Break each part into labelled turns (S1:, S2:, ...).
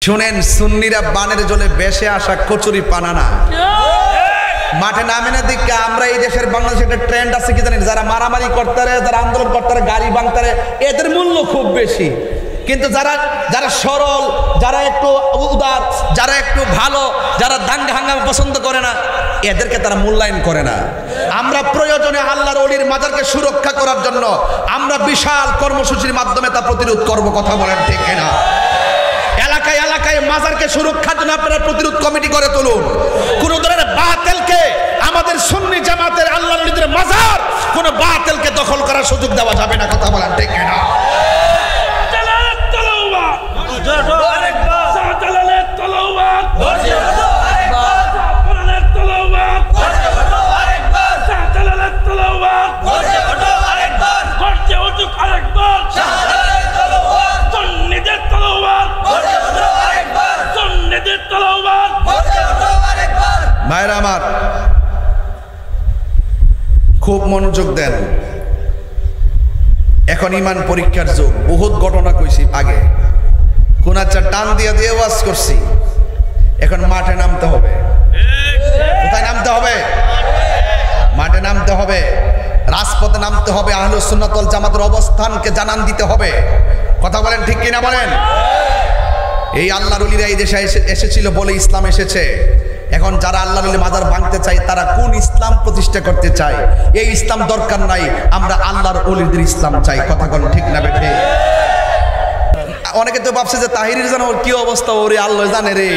S1: শুনেন, সুন্নিরা বানের জলে বেশে আসা কচুরি পানা না, মাঠে নামে না দিকে। আমরা এই দেশের বাংলাদেশে একটা ট্রেন্ড আছে কি জানেন, যারা মারামারি করতারে, যারা আন্দোলন করতারে, গাড়ি ভাঙতারে, এদের মূল্য খুব বেশি। কিন্তু যারা যারা সরল, যারা একটু উদার, যারা একটু ভালো, যারা দাঙ্গা হাঙ্গামা পছন্দ করে না, এদেরকে তারা মূল্যায়ন করে না। আমরা প্রয়োজনে আল্লাহর ওলির মাজারকে সুরক্ষা করার জন্য আমরা বিশাল কর্মসূচির মাধ্যমে তা প্রতিরোধ করব। কথা বলেন ঠিক কিনা? এলাকায় এলাকায় মাজারকে সুরক্ষার জন্য আপনারা প্রতিরোধ কমিটি করে তুলুন। কোন ধরনের বাতিলকে, আমাদের সুন্নি জামাতের আল্লাহর ওলিদের মাজার, কোন বাতিলকে দখল করার সুযোগ দেওয়া যাবে না। কথা বলেন ঠিক কিনা? ভাইরা আমার, খুব মনোযোগ দেন। এখন ইমান পরীক্ষার যুগ। বহুত ঘটনা কইছি আগে, কোন আচ্ছা টান দিয়ে দিয়ে ওয়াজ করছি। এখন মাঠে নামতে হবে। কোথায় নামতে হবে? মাঠে নামতে হবে, রাজপথে নামতে হবে। আহলুস সুন্নাত ওয়াল জামাতের অবস্থানকে জানান দিতে হবে। কথা বলেন ঠিক কিনা বলেন? এই আল্লাহর ওলিরা এই দেশে এসেছিল বলে ইসলাম এসেছে। এখন যারা আল্লাহর ওলির মাজার ভাঙতে চায়, তারা কোন ইসলাম প্রতিষ্ঠা করতে চায়? এই ইসলাম দরকার নাই, আমরা আল্লাহর ওলিদের ইসলাম চাই। কথা বলেন ঠিক না বেঠে? অনেকে তো ভাবছে যে তাহিরির জানো ওর কি অবস্থা, ওরে আল্লাহ জানে রে।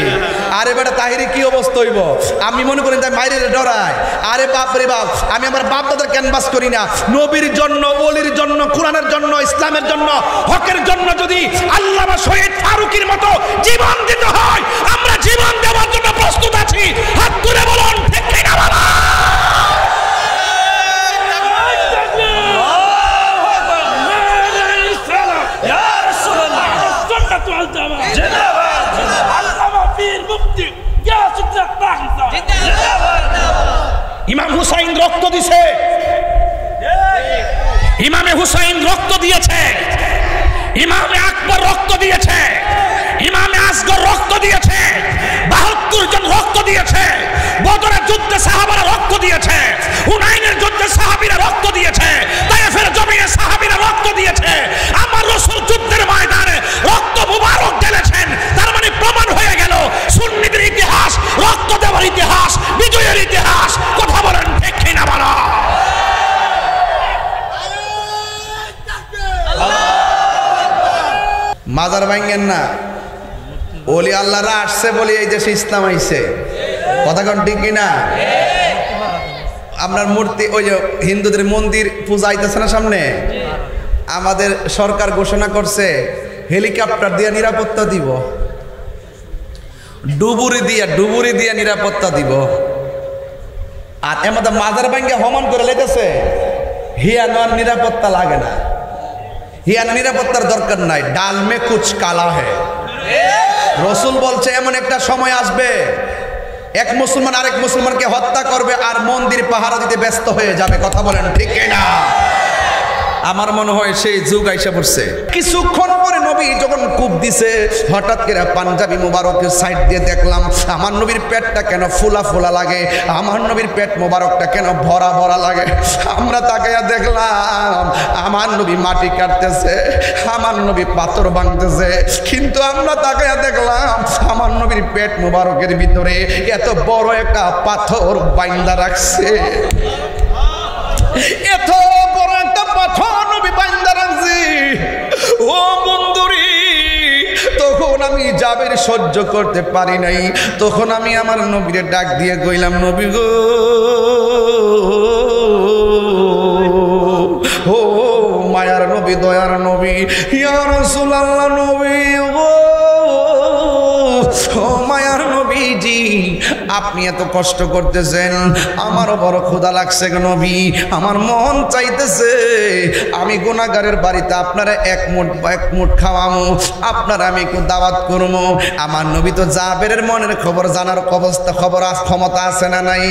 S1: আরে বেটা, তাহিরি কি অবস্থা হইব? আমি মনে করি তাই মাইরে ডরায়। আরে বাপ রে বাপ, আমি আমার বাপ দাদার ক্যানভাস করি না। নবীর জন্য, ওলির জন্য, কোরআনের জন্য, ইসলামের জন্য, হকের জন্য যদি আল্লামা শহীদ ফারুকীর মতো জীবন দিতে হয়, আমরা জীবন দেওয়ার জন্য প্রস্তুত আছি। হাত তুলে বলুন ঠিক কিনা বলা। ইমাম হুসাইন রক্ত দিছে, ইমামে হুসাইন রক্ত দিয়েছে, ইমামে আকবর রক্ত দিয়েছে, ইমামে আসগর রক্ত দিয়েছে, ৭২ জন রক্ত দিয়েছে, বদরের যুদ্ধে সাহাবারা রক্ত দিয়েছে, হুনাইনের যুদ্ধে সাহাবীরা রক্ত দিয়েছে, তায়েফের জমিনে সাহাবীরা রক্ত দিয়েছে। আমার রাসূল যুদ্ধের ময়দানে রক্ত মুবারক ঢেলেছেন। তার মানে প্রমাণ হয়ে গেল সুন্নিদের ইতিহাস রক্ত দেওয়ার ইতিহাস, বিজয়ের ইতিহাস। কথা বলেন ঠিক কিনা বলো? মাজার ভাঙেন না, ওলি আল্লাহরা আসছে বলে এই দেশে ইসলাম আইছে। কথা কোন ঠিক কিনা? আপনার মূর্তি, ওই যে হিন্দুদের মন্দির পূজা আইতেছে না সামনে, আমাদের সরকার ঘোষণা করছে হেলিকপ্টার দিয়ে নিরাপত্তা দিব, ডুবুরি দিয়ে নিরাপত্তা দিব। আর এমন মাজার ভাঙ্গে হমান করে লেগেছে, হিয়া নেওয়ার নিরাপত্তা লাগে না, হিয়া নিরাপত্তার দরকার নাই। ডাল মে কুচ কালা হে। রসুল বলছে এমন একটা সময় আসবে, এক মুসলমান আরেক মুসলমানকে হত্যা করবে আর মন্দির পাহারা দিতে ব্যস্ত হয়ে যাবে। কথা বলেন ঠিক না? আমার মনে হয় সেই যুগ আইসা পড়ছে। কিছুক্ষণ পরে নবী যখন কূপ দিছে, হঠাৎ করে পাঞ্জাবি মুবারকের সাইড দিয়ে দেখলাম আমার নবীর পেটটা কেন ফুলা ফুলা লাগে, আমার নবীর পেট মুবারকটা কেন ভরা ভরা লাগে। আমরা তাকাইয়া দেখলাম আমার নবী মাটি কাটতেছে, আমার নবী পাথর ভাঙতেছে, কিন্তু আমরা তাকাইয়া দেখলাম আমার নবীর পেট মুবারকের ভিতরে এত বড় একটা পাথর বাইন্দা রাখছে। এত বড় একটা পাথর নবী বাইন্দা রাখছে। ও বন্ধুরি, তখন আমি জাবের সহ্য করতে পারি নাই। তখন আমি আমার নবীরে ডাক দিয়ে কইলাম, নবী গো, ও মায়ার নবী, দয়ার নবী, ইয়া রাসূলুল্লাহ নবী গো, ও মায়ার নবীজি, আপনি এত কষ্ট করতেছেন, আমারও বড় ক্ষুধা লাগছে গো নবী, আমার মন চাইতেছে আমি গুনাহগারের বাড়িতে আপনারা এক মুঠ খাওয়ামো, আপনারা আমি একটু দাওয়াত করবো। আমার নবী তো জাবেরের মনের খবর জানার ক্ষমতা আছে না নাই?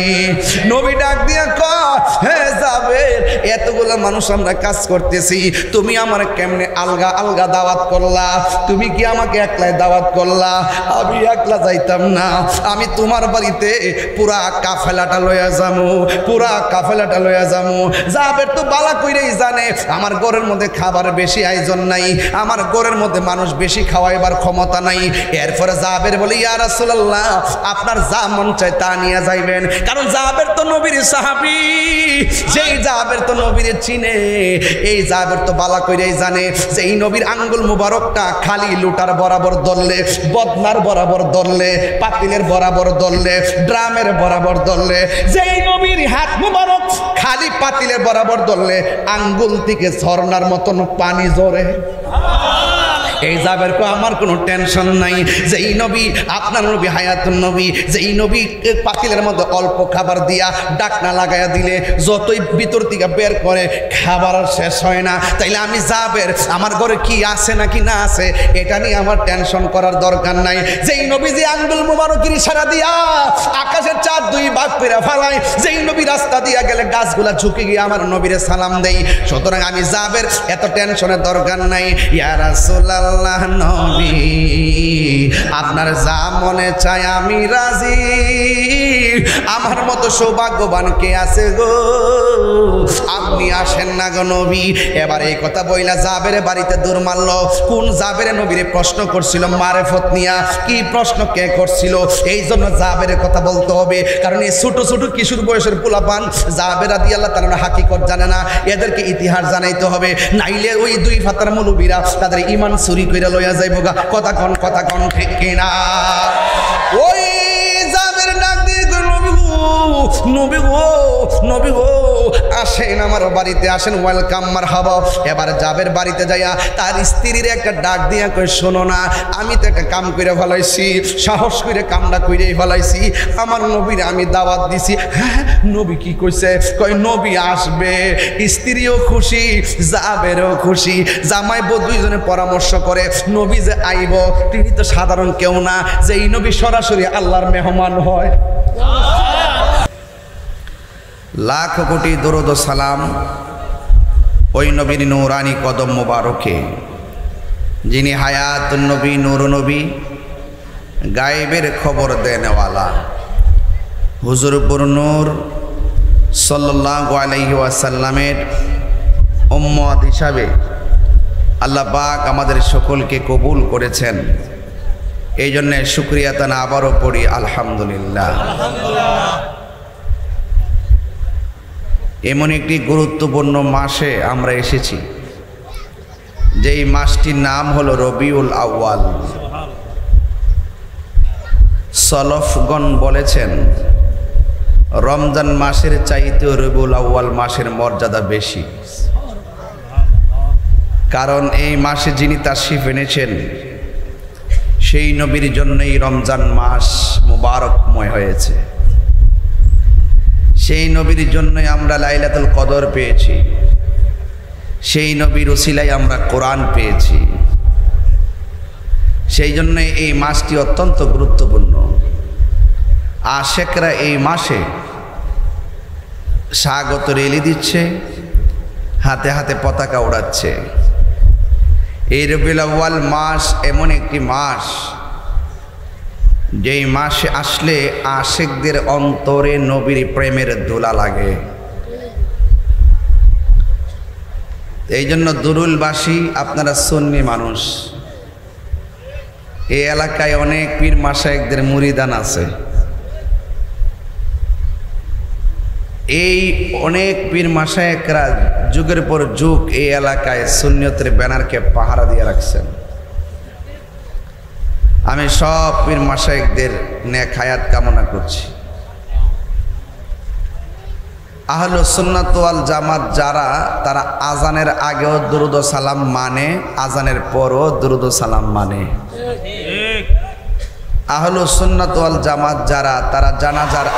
S1: নবী ডাক দিয়া কয়, হে জাবের, এতগুলো মানুষ আমরা কাজ করতেছি, তুমি আমার কেমনে আলগা আলগা দাওয়াত করলা? তুমি কি আমাকে একলাই দাওয়াত করলা? আমি একলা যাইতাম না, আমি তোমার বাড়িতে পুরা কাফেলাটা লইয়া যামু, পুরা কাফেলাটা লইয়া যামু। জাবের তো বালা কইরেই জানে আমার ঘরের মধ্যে খাবার বেশি আয়োজন নাই, আমার ঘরের মধ্যে মানুষ বেশি খাওয়াইবার ক্ষমতা নাই। এরপরে জাবের বলে, ইয়া রাসূলুল্লাহ, আপনার যা মন চায় তা নিয়ে যাইবেন। কারণ জাবের তো নবীর সাহাবী, যেই জাবের তো নবীর চিনে, এই জাবের তো বালা কইরেই জানে যে এই নবীর আঙ্গুল মুবারকটা খালি লুটার বরাবর ধরলে, বদনার বরাবর ধরলে, পাতিলের বরাবর ধরলে, ড্রামের বরাবর ধরলে, যেই নবীর হাত মুবারক খালি পাতিলের বরাবর ধরলে আঙ্গুল থেকে ঝর্ণার মতন পানি ঝরে। এই জাবের কো আমার কোনো টেনশন নাই, যেই নবী আপনার নবী হায়াতুন নবী, যেই নবী পাতিলের মধ্যে অল্প খাবার দিয়া ডাকনা লাগাইয়া দিলে যতই ভিতর থেকে বের করে খাবার আর শেষ হয় না। তাইলে আমি জাবের আমার ঘরে কি আছে নাকি না আছে এটা নিয়ে আমার টেনশন করার দরকার নাই। যেই নবী যে আঙ্গুল মুবারকের ইশারা দিয়া আকাশের চাঁদ দুই ভাগ করে ফেলায়, যেই নবী রাস্তা দিয়া গেলে গাছগুলা ঝুঁকে গিয়ে আমার নবীরে সালাম দেই, সুতরাং আমি জাবের এত টেনশনের দরকার নাই। ইয়া রাসূলুল্লাহ নবী, আপনার যা মনে চায় আমি রাজি, আমার মতো সৌভাগ্যবান কে আছে গো, আপনি আসেন না গো নবী। এবার এই কথা বইলা জাবের বাড়িতে দৌড় মারল। কোন জাবের নবীরে প্রশ্ন করছিল মারেফত নিয়া, কি প্রশ্ন কে করছিল, এই জন্য জাবের কথা বলতে হবে, কারণ এই ছোট ছোট কিশোর বয়সের পোলাপান জাবের রাদিয়াল্লাহু তাআলা হাকিকত জানে না, এদেরকে ইতিহাস জানাইতে হবে, নাইলে ওই দুই ফাতার মুলুবিরা তাদের ঈমান চুরি কইরা লইয়া যাইবো গা। কথা কন ঠিক কিনা? ওই জাবের ডাক দিয়ে নবী গো, নবী গো, আসেন আমার বাড়িতে আসেন, ওয়েলকাম মারহাবা। এবার জাবের বাড়িতে যাইয়া তার স্ত্রীর একটা ডাক দিয়া কই, শোনো না, আমি তো একটা কাম করে ফেলাইছি, সাহস করে কামটা কইরেই ফেলাইছি, আমার নবীর আমি দাওয়াত দিছি। হ্যাঁ, নবী কি কইছে? কই নবী আসবে। স্ত্রীও খুশি, জাবেরও খুশি, জামাই বউ দুইজনে পরামর্শ করে নবী যে আইব তিনি তো সাধারণ কেউ না, যে এই নবী সরাসরি আল্লাহর মেহমান হয়। লাখ কোটি দরুদ ও সালাম ওই নবীর নূরানি কদম মোবারকে, যিনি হায়াতুন নবী, নূর নবী, গায়েবের খবর দেনওয়ালা, হুজুরপুর নূর সাল্লাল্লাহু আলাইহি ওয়াসাল্লামের উম্মত হিসাবে আল্লাহ পাক আমাদের সকলকে কবুল করেছেন। এই জন্য শুকরিয়া তানা আবারও পড়ি আলহামদুলিল্লাহ। এমন একটি গুরুত্বপূর্ণ মাসে আমরা এসেছি, যেই মাসটির নাম হলো রবিউল আউয়াল। সলফগণ বলেছেন রমজান মাসের চাইতেও রবিউল আউয়াল মাসের মর্যাদা বেশি, কারণ এই মাসে যিনি তাশরিফ এনেছেন সেই নবীর জন্যই রমজান মাস মুবারকময় হয়েছে, সেই নবীর জন্যই আমরা লাইলাতুল কদর পেয়েছি, সেই নবীর উসিলায় আমরা কোরআন পেয়েছি। সেই জন্যে এই মাসটি অত্যন্ত গুরুত্বপূর্ণ। আশেকরা এই মাসে স্বাগত রেলি দিচ্ছে, হাতে হাতে পতাকা উড়াচ্ছে। এই রবিউল আউয়াল মাস এমন একটি মাস যেই মাসে আসলে আশেকদের অন্তরে নবীর প্রেমের দোলা লাগে। এই জন্য দুরুলবাসী, আপনারা সুন্নি মানুষ, এই এলাকায় অনেক পীর মাশায়েখদের মুরিদান আছে। এই অনেক পীর মাশায়েখরা যুগের পর যুগ এই এলাকায় সুন্নিয়তের ব্যানারকে পাহারা দিয়ে রাখছেন। আমি সব পীর মাশায়েখদের নেক হায়াত কামনা করছি। আহলুস সুন্নাত ওয়াল জামাত যারা, তারা আজানের আগেও দুরুদ ও সালাম মানে, আজানের পরও দুরুদ ও সালাম মানে। আহলুস সুন্নাত ওয়াল জামাত যারা, তারা জানাজার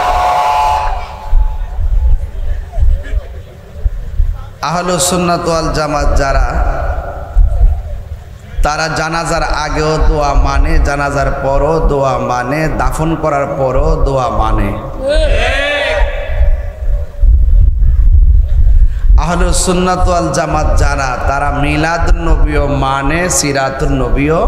S1: আহলুস সুন্নাত ওয়াল জামাত যারা, তারা জানাজার আগেও দোয়া মানে, জানাজার পরও দোয়া মানে, দাফন করার পরও দোয়া মানে। আহলুস সুন্নাত ওয়াল জামাত যারা, তারা মিলাদুন নবীও মানে, সিরাতুন নবীও।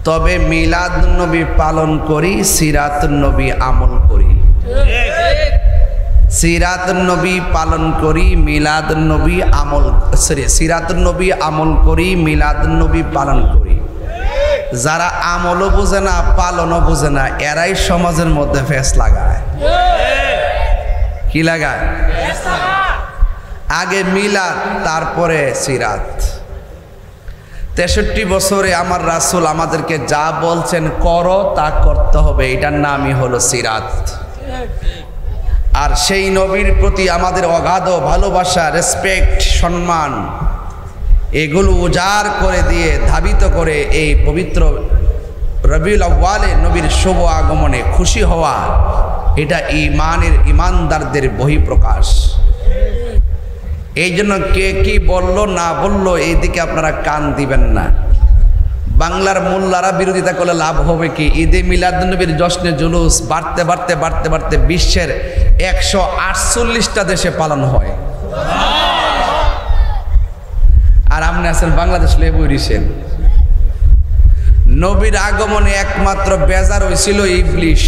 S1: তবে মিলাদুন নবী পালন করি, সিরাতুন নবী আমল করি। সিরাতুন নবী পালন করি, মিলাদুন নবী আমল, সিরাতুন নবী আমল করি, মিলাদুন নবী পালন করি। যারা আমলও বোঝে না, পালনও বোঝে না, এরাই সমাজের মধ্যে ফেস লাগায়। কি লাগায়? আগে মিলাদ, তারপরে সিরাত। 63 বছরে আমার রাসূল আমাদেরকে যা বলছেন করো তা করতে হবে, এটার নামই হলো সিরাত। আর সেই নবীর প্রতি আমাদের অগাধ ভালোবাসা, রেসপেক্ট, সম্মান, এগুলো উজাড় করে দিয়ে ধাবিত করে এই পবিত্র রবিউল আউয়ালে নবীর শুভ আগমনে খুশি হওয়া, এটা ঈমানের, ঈমানদারদের বহিঃপ্রকাশ। এই জন্য কে কি বলল না বলল এই দিকে আপনারা কান দিবেন না। বাংলার মোল্লারা বিরোধিতা করলে লাভ হবে কি? ঈদে মিলাদুন্নবীর জশ্নে জুলুস বাড়তে বাড়তে বাড়তে বাড়তে বিশ্বের 148টা দেশে পালন হয়। আর আপনি আছেন বাংলাদেশ লেবু রিসেন। নবীর আগমনে একমাত্র বেজার হয়েছিল ইবলিশ,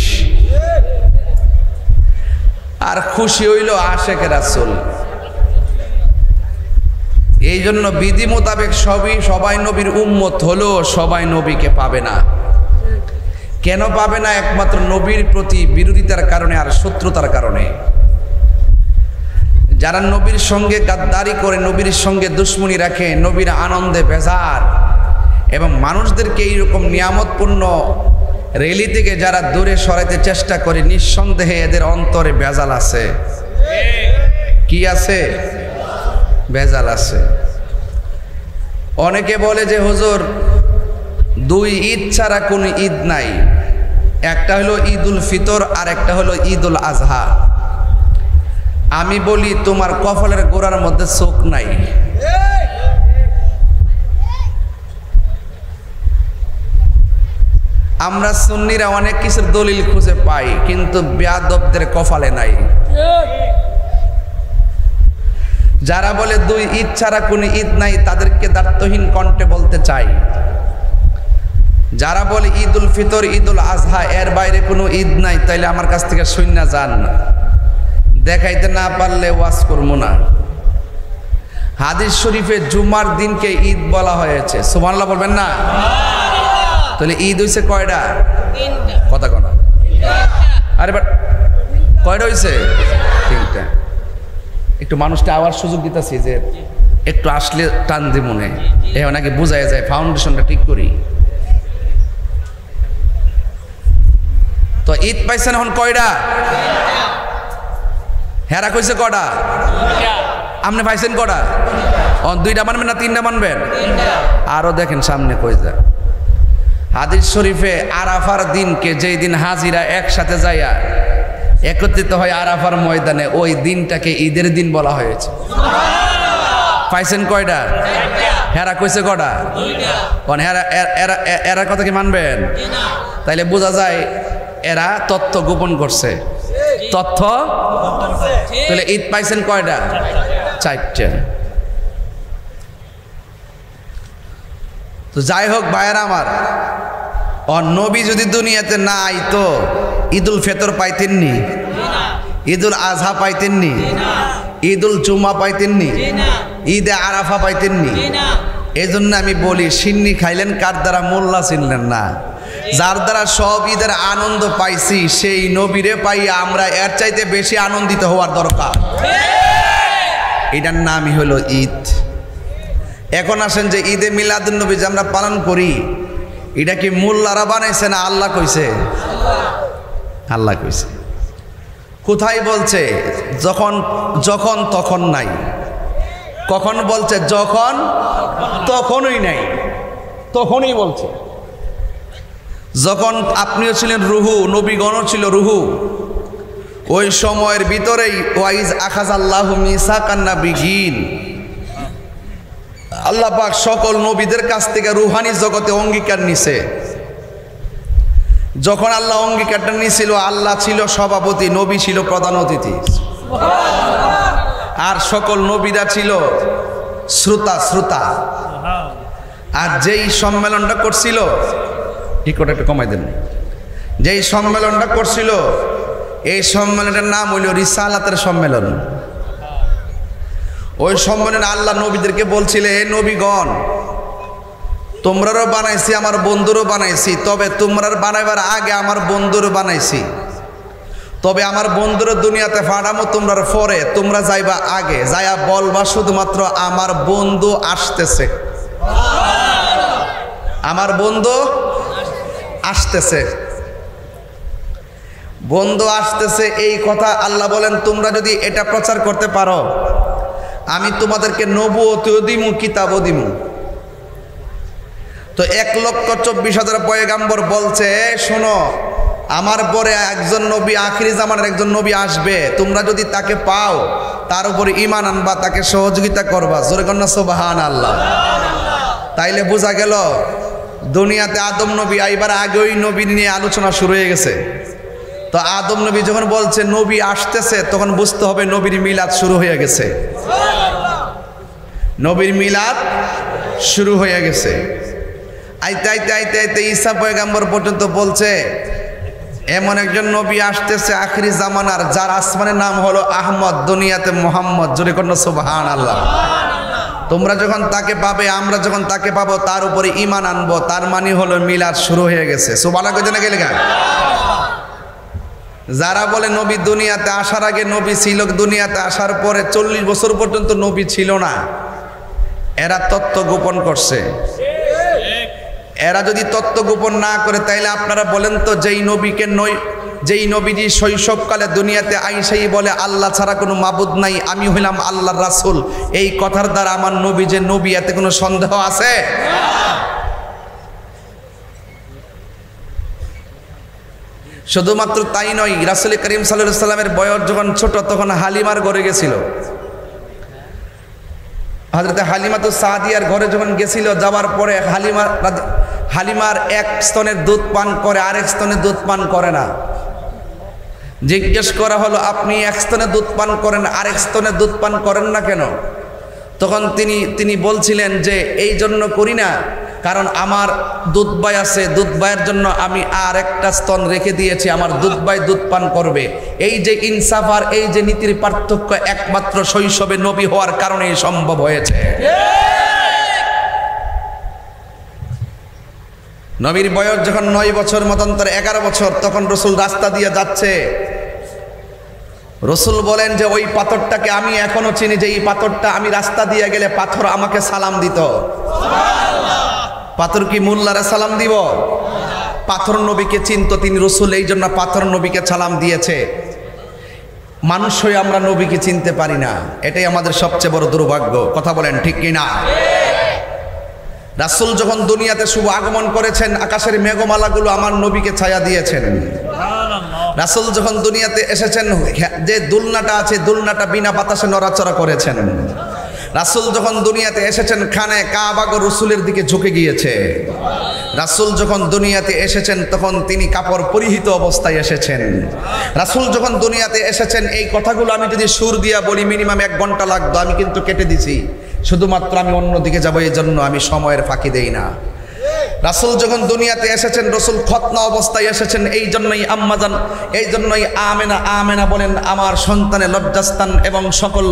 S1: আর খুশি হইল আশেকে রাসূল। এই জন্য বিধি মোতাবেক সবাই নবীর উম্মত হলো, সবাই নবীকে পাবে না। কেন পাবে না? একমাত্র নবীর প্রতি বিরোধিতার কারণে আর শত্রুতার কারণে। যারা নবীর সঙ্গে গাদ্দারি করে, নবীর সঙ্গে দুশ্মনী রাখে, নবীর আনন্দে বেজার এবং মানুষদেরকে এইরকম নিয়ামতপূর্ণ রেলি থেকে যারা দূরে সরাইতে চেষ্টা করে, নিঃসন্দেহে এদের অন্তরে বেজাল আছে। কি আছে? বেজাল আছে। অনেকে বলে যে হুজুর 2 ঈদ ছাড়া কোনো ঈদ নাই, একটা হলো ঈদুল ফিতর আর একটা হলো ঈদুল আজহা। আমি বলি তোমার কপালের গোড়ার মধ্যে চোখ নাই। আমরা সুন্নিরা অনেক কিছুর দলিল খুঁজে পাই, কিন্তু বেয়াদবদের কপালে নাই। যারা বলে 2 ঈদ ছাড়া কোনো ঈদ নাই, তাদেরকে দায়িত্বহীন কণ্ঠে বলতে চাই, যারা বলে ঈদুল ফিতর, ঈদুল আজহা এর বাইরে কোনো ঈদ নাই, তাইলে আমার কাছ থেকে শুননা যান। দেখাইতে না পারলে ওয়াজ করবো না। হাদিস শরীফে জুমার দিনকে ঈদ বলা হয়েছে, সুবহানাল্লাহ বলবেন না? তাহলে ঈদ হইছে কয়টা? কথা কনা। আরে বাট কয়টা হইছে? 3টা। একটু মানুষটা আবার সুযোগ দিতেছি যে একটু আসলে টান দি মনে, এ ওনাকে বোঝাই যায়, ফাউন্ডেশনটা ঠিক করি। তো ঈদ পাইছেন এখন কয়টা? হেরা কইছে কটা? আপনি পাইছেন কটা? 2টা মানবেন না 3টা মানবেন? আরো দেখেন সামনে কই যায়। হাদিস শরীফে আরাফার দিনকে, যেই দিন হাজিরা একসাথে যাইয়া একত্রিত হয় আরাফার ময়দানে, ওই দিনটাকে ঈদের দিন বলা হয়েছে। পাইছেন কয়টা? হেরা কইছে কটা? 2টা। এরা কথা কি মানবেন? তাইলে বোঝা যায় এরা তথ্য গোপন করছে। তথ্য তাহলে ঈদ পাইছেন কয়টা? 4টা। তো যাই হোক ভাইয়েরা আমার, নবী যদি দুনিয়াতে না আইতো ঈদুল ফিতর পাইতেননি, ঈদুল আজহা পাইতেননি, ঈদুল জুমা পাইতেননি, ঈদে আরাফা পাইতেননি। এই জন্য আমি বলি, সিন্নি খাইলেন কার দ্বারা? মোল্লা চিনলেন না। যার দ্বারা সব ঈদের আনন্দ পাইছি, সেই নবীরে পাইয়া আমরা এর চাইতে বেশি আনন্দিত হওয়ার দরকার। এটার নামই হলো ঈদ। এখন আসেন যে ঈদে মিলাদুন্নবী যে আমরা পালন করি, এটা কি মোল্লারা বানাইছে না আল্লাহ কইছে? আল্লাহ কইছে। কোথায় বলছে? যখন যখন তখন নাই। কখন বলছে? যখন তখনই নাই, তখনই বলছে। যখন আপনিও ছিলেন রুহু, নবীগণও ছিল রুহু, ওই সময়ের ভিতরেই ওয়াইজ আখাযাল্লাহু মিসাকান নাবিয়িন, আল্লাহ পাক সকল নবীদের কাছ থেকে রুহানি জগতে অঙ্গীকার নিছে। যখন আল্লাহ অঙ্গীকারটা নিছিল, আল্লাহ ছিল সভাপতি, নবী ছিল প্রধান অতিথি, আর সকল নবীরা ছিল শ্রোতা। আর যেই সম্মেলনটা করছিল, ইকোটা একটু কমাই দেন, যেই সম্মেলনটা করছিল, এই সম্মেলনের নাম হইল রিসালাতের সম্মেলন। ওই সম্মেলনে আল্লাহ নবীদেরকে বলছিলে, হে নবীগণ, তোমরারও বানাইছি, আমার বন্ধুরও বানাইছি, তবে তোমরার বানাইবার আগে আমার বন্ধুরও বানাইছি, তবে আমার বন্ধুরও দুনিয়াতে ফাড়ামো তোমরার পরে, তোমরা যাইবা আগে, যাইয়া বলবা শুধুমাত্র আমার বন্ধু আসতেছে, আমার বন্ধু আসতেছে, বন্ধু আসতেছে। এই কথা আল্লাহ বলেন, তোমরা যদি এটা প্রচার করতে পারো, আমি তোমাদেরকে নবুয়তও দিমু, কিতাবও দিমু। তো 1,24,000 পয়গাম্বর বলছে, শোনো, আমার পরে একজন নবী, আখিরি জামানের একজন নবী আসবে, তোমরা যদি তাকে পাও, তার উপরে ঈমান আনবা, তাকে সহযোগিতা করবা। জোরে কন্যা সুবহানাল্লাহ। তাইলে বোঝা গেল দুনিয়াতে আদম নবী আইবার আগে ওই নবী নিয়ে আলোচনা শুরু হয়ে গেছে। তো আদম নবী যখন বলছে নবী আসতেছে, তখন বুঝতে হবে নবীর মিলাদ শুরু হয়ে গেছে, নবীর মিলাদ শুরু হয়ে গেছে। আইতে আইতে আইতে আইতে ঈসা পয়গাম্বর পর্যন্ত বলছে, এমন একজন নবী আসতেছে আখিরি জামানার, যার আসমানের নাম হলো আহমদ, দুনিয়াতে মোহাম্মদ। জোরে কন্যা সুবহানাল্লাহ। তোমরা যখন তাকে পাবে, আমরা যখন তাকে পাবো, তার উপরে ঈমান আনবো, তার মানে হলো মিলাদ শুরু হয়ে গেছে। সুবহানাল্লাহ জেনে গেলে গা। যারা বলে নবী দুনিয়াতে আসার আগে নবী ছিল, দুনিয়াতে আসার পরে 40 বছর পর্যন্ত নবী ছিল না, এরা তত্ত্ব গোপন করছে। এরা যদি তত্ত্ব গোপন না করে, তাইলে আপনারা বলেন তো, যেই নবীজি শৈশবকালে দুনিয়াতে আইসাই বলে আল্লাহ ছাড়া কোনো মাবুদ নাই, আমি হইলাম আল্লাহর রাসূল, এই কথার দ্বারা আমার নবী যে নবী, এতে কোনো সন্দেহ আছে? শুধুমাত্র তাই নয়, রাসূল করিম সাল্লাল্লাহু আলাইহি সাল্লামের বয়স যখন ছোট, তখন হালিমার ঘরে গেছিল। হযরত হালিমাতুস সাদিয়ার ঘরে যখন গেছিল, যাওয়ার পরে হালিমার এক স্তনের দুধ পান করে, আরেক স্তনের দুধ পান করে না। জিজ্ঞেস করা হলো, আপনি এক স্তনে দুধ পান করেন, আরেক স্তনে দুধ পান করেন না কেন? তখন তিনি বলছিলেন যে, এই জন্য করি না, কারণ আমার দুধ ভাই আছে, দুধ ভাইয়ের জন্য আমি আর একটা স্তন রেখে দিয়েছি, আমার দুধ ভাই দুধ পান করবে। এই যে ইনসাফ আর এই যে নীতির পার্থক্য, একমাত্র শৈশবে নবী হওয়ার কারণেই সম্ভব হয়েছে। নবীর বয়স যখন 9 বছর, মতান্তরে 11 বছর, তখন রসুল রাস্তা দিয়ে যাচ্ছে। রসুল বলেন যে, ওই পাথরটাকে আমি এখনো চিনি, যে এই পাথরটা আমি রাস্তা দিয়ে গেলে পাথর আমাকে সালাম দিত। পাথর কি মোল্লারে সালাম দিব? পাথর নবীকে চিনত তিনি, রসুল এই জন্য পাথর নবীকে সালাম দিয়েছে। মানুষ হয়ে আমরা নবীকে চিনতে পারি না, এটাই আমাদের সবচেয়ে বড় দুর্ভাগ্য। কথা বলেন ঠিক কিনা? রাসূল যখন দুনিয়াতে শুভ আগমন করেছেন, আকাশের মেঘমালাগুলো আমার নবীকে ছায়া দিয়েছেন। রাসূল যখন দুনিয়াতে এসেছেন, যে দুলনাটা আছে, দুলনাটা বিনা বাতাসে নড়াচড়া করেছেন। রাসূল যখন দুনিয়াতে এসেছেন, খানে কাবা রসুলের দিকে ঝুঁকে গিয়েছে। রাসূল যখন দুনিয়াতে এসেছেন, তখন তিনি কাপড় পরিহিত অবস্থায় এসেছেন। রাসূল যখন দুনিয়াতে এসেছেন, এই কথাগুলো আমি যদি সুর দিয়া বলি মিনিমাম 1 ঘন্টা লাগতো, আমি কিন্তু কেটে দিছি। শুধুমাত্র আমি অন্যদিকে যাবো, এই জন্য আমি সময়ের ফাঁকি দেই না। রাসূল যখন দুনিয়াতে এসেছেন, রসুল খতনা অবস্থায় এসেছেন, এই জন্যই আম্মাজান, এই জন্যই আমেনা বলেন আমার সন্তানের লজ্জাস্থান। এবং সকল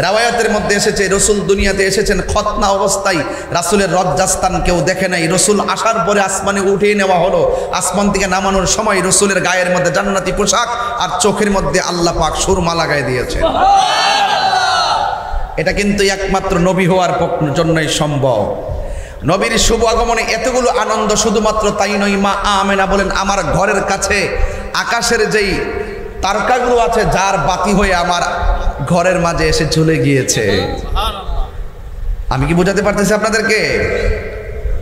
S1: রাওয়ায়াতের মধ্যে এসেছে, রসুল দুনিয়াতে এসেছেন খতনা অবস্থায়, রাসূলের লজ্জাস্থান কেউ দেখে নাই। রসুল আসার পরে আসমানে উঠিয়ে নেওয়া হলো, আসমান থেকে নামানোর সময় রসুলের গায়ের মধ্যে জান্নাতি পোশাক আর চোখের মধ্যে আল্লাহ পাক সুরমা লাগাই দিয়েছেন। এটা কিন্তু একমাত্র নবী হওয়ার জন্যই সম্ভব। নবীর শুভ আগমনে এতগুলো আনন্দ, শুধুমাত্র তাই নয়, মা আমেনা বলেন আমার ঘরের কাছে আকাশের যেই তারকাগুলো আছে, যার বাতি হয়ে আমার ঘরের মাঝে এসে চলে গিয়েছে। আমি কি বোঝাতে পারতেছি আপনাদেরকে?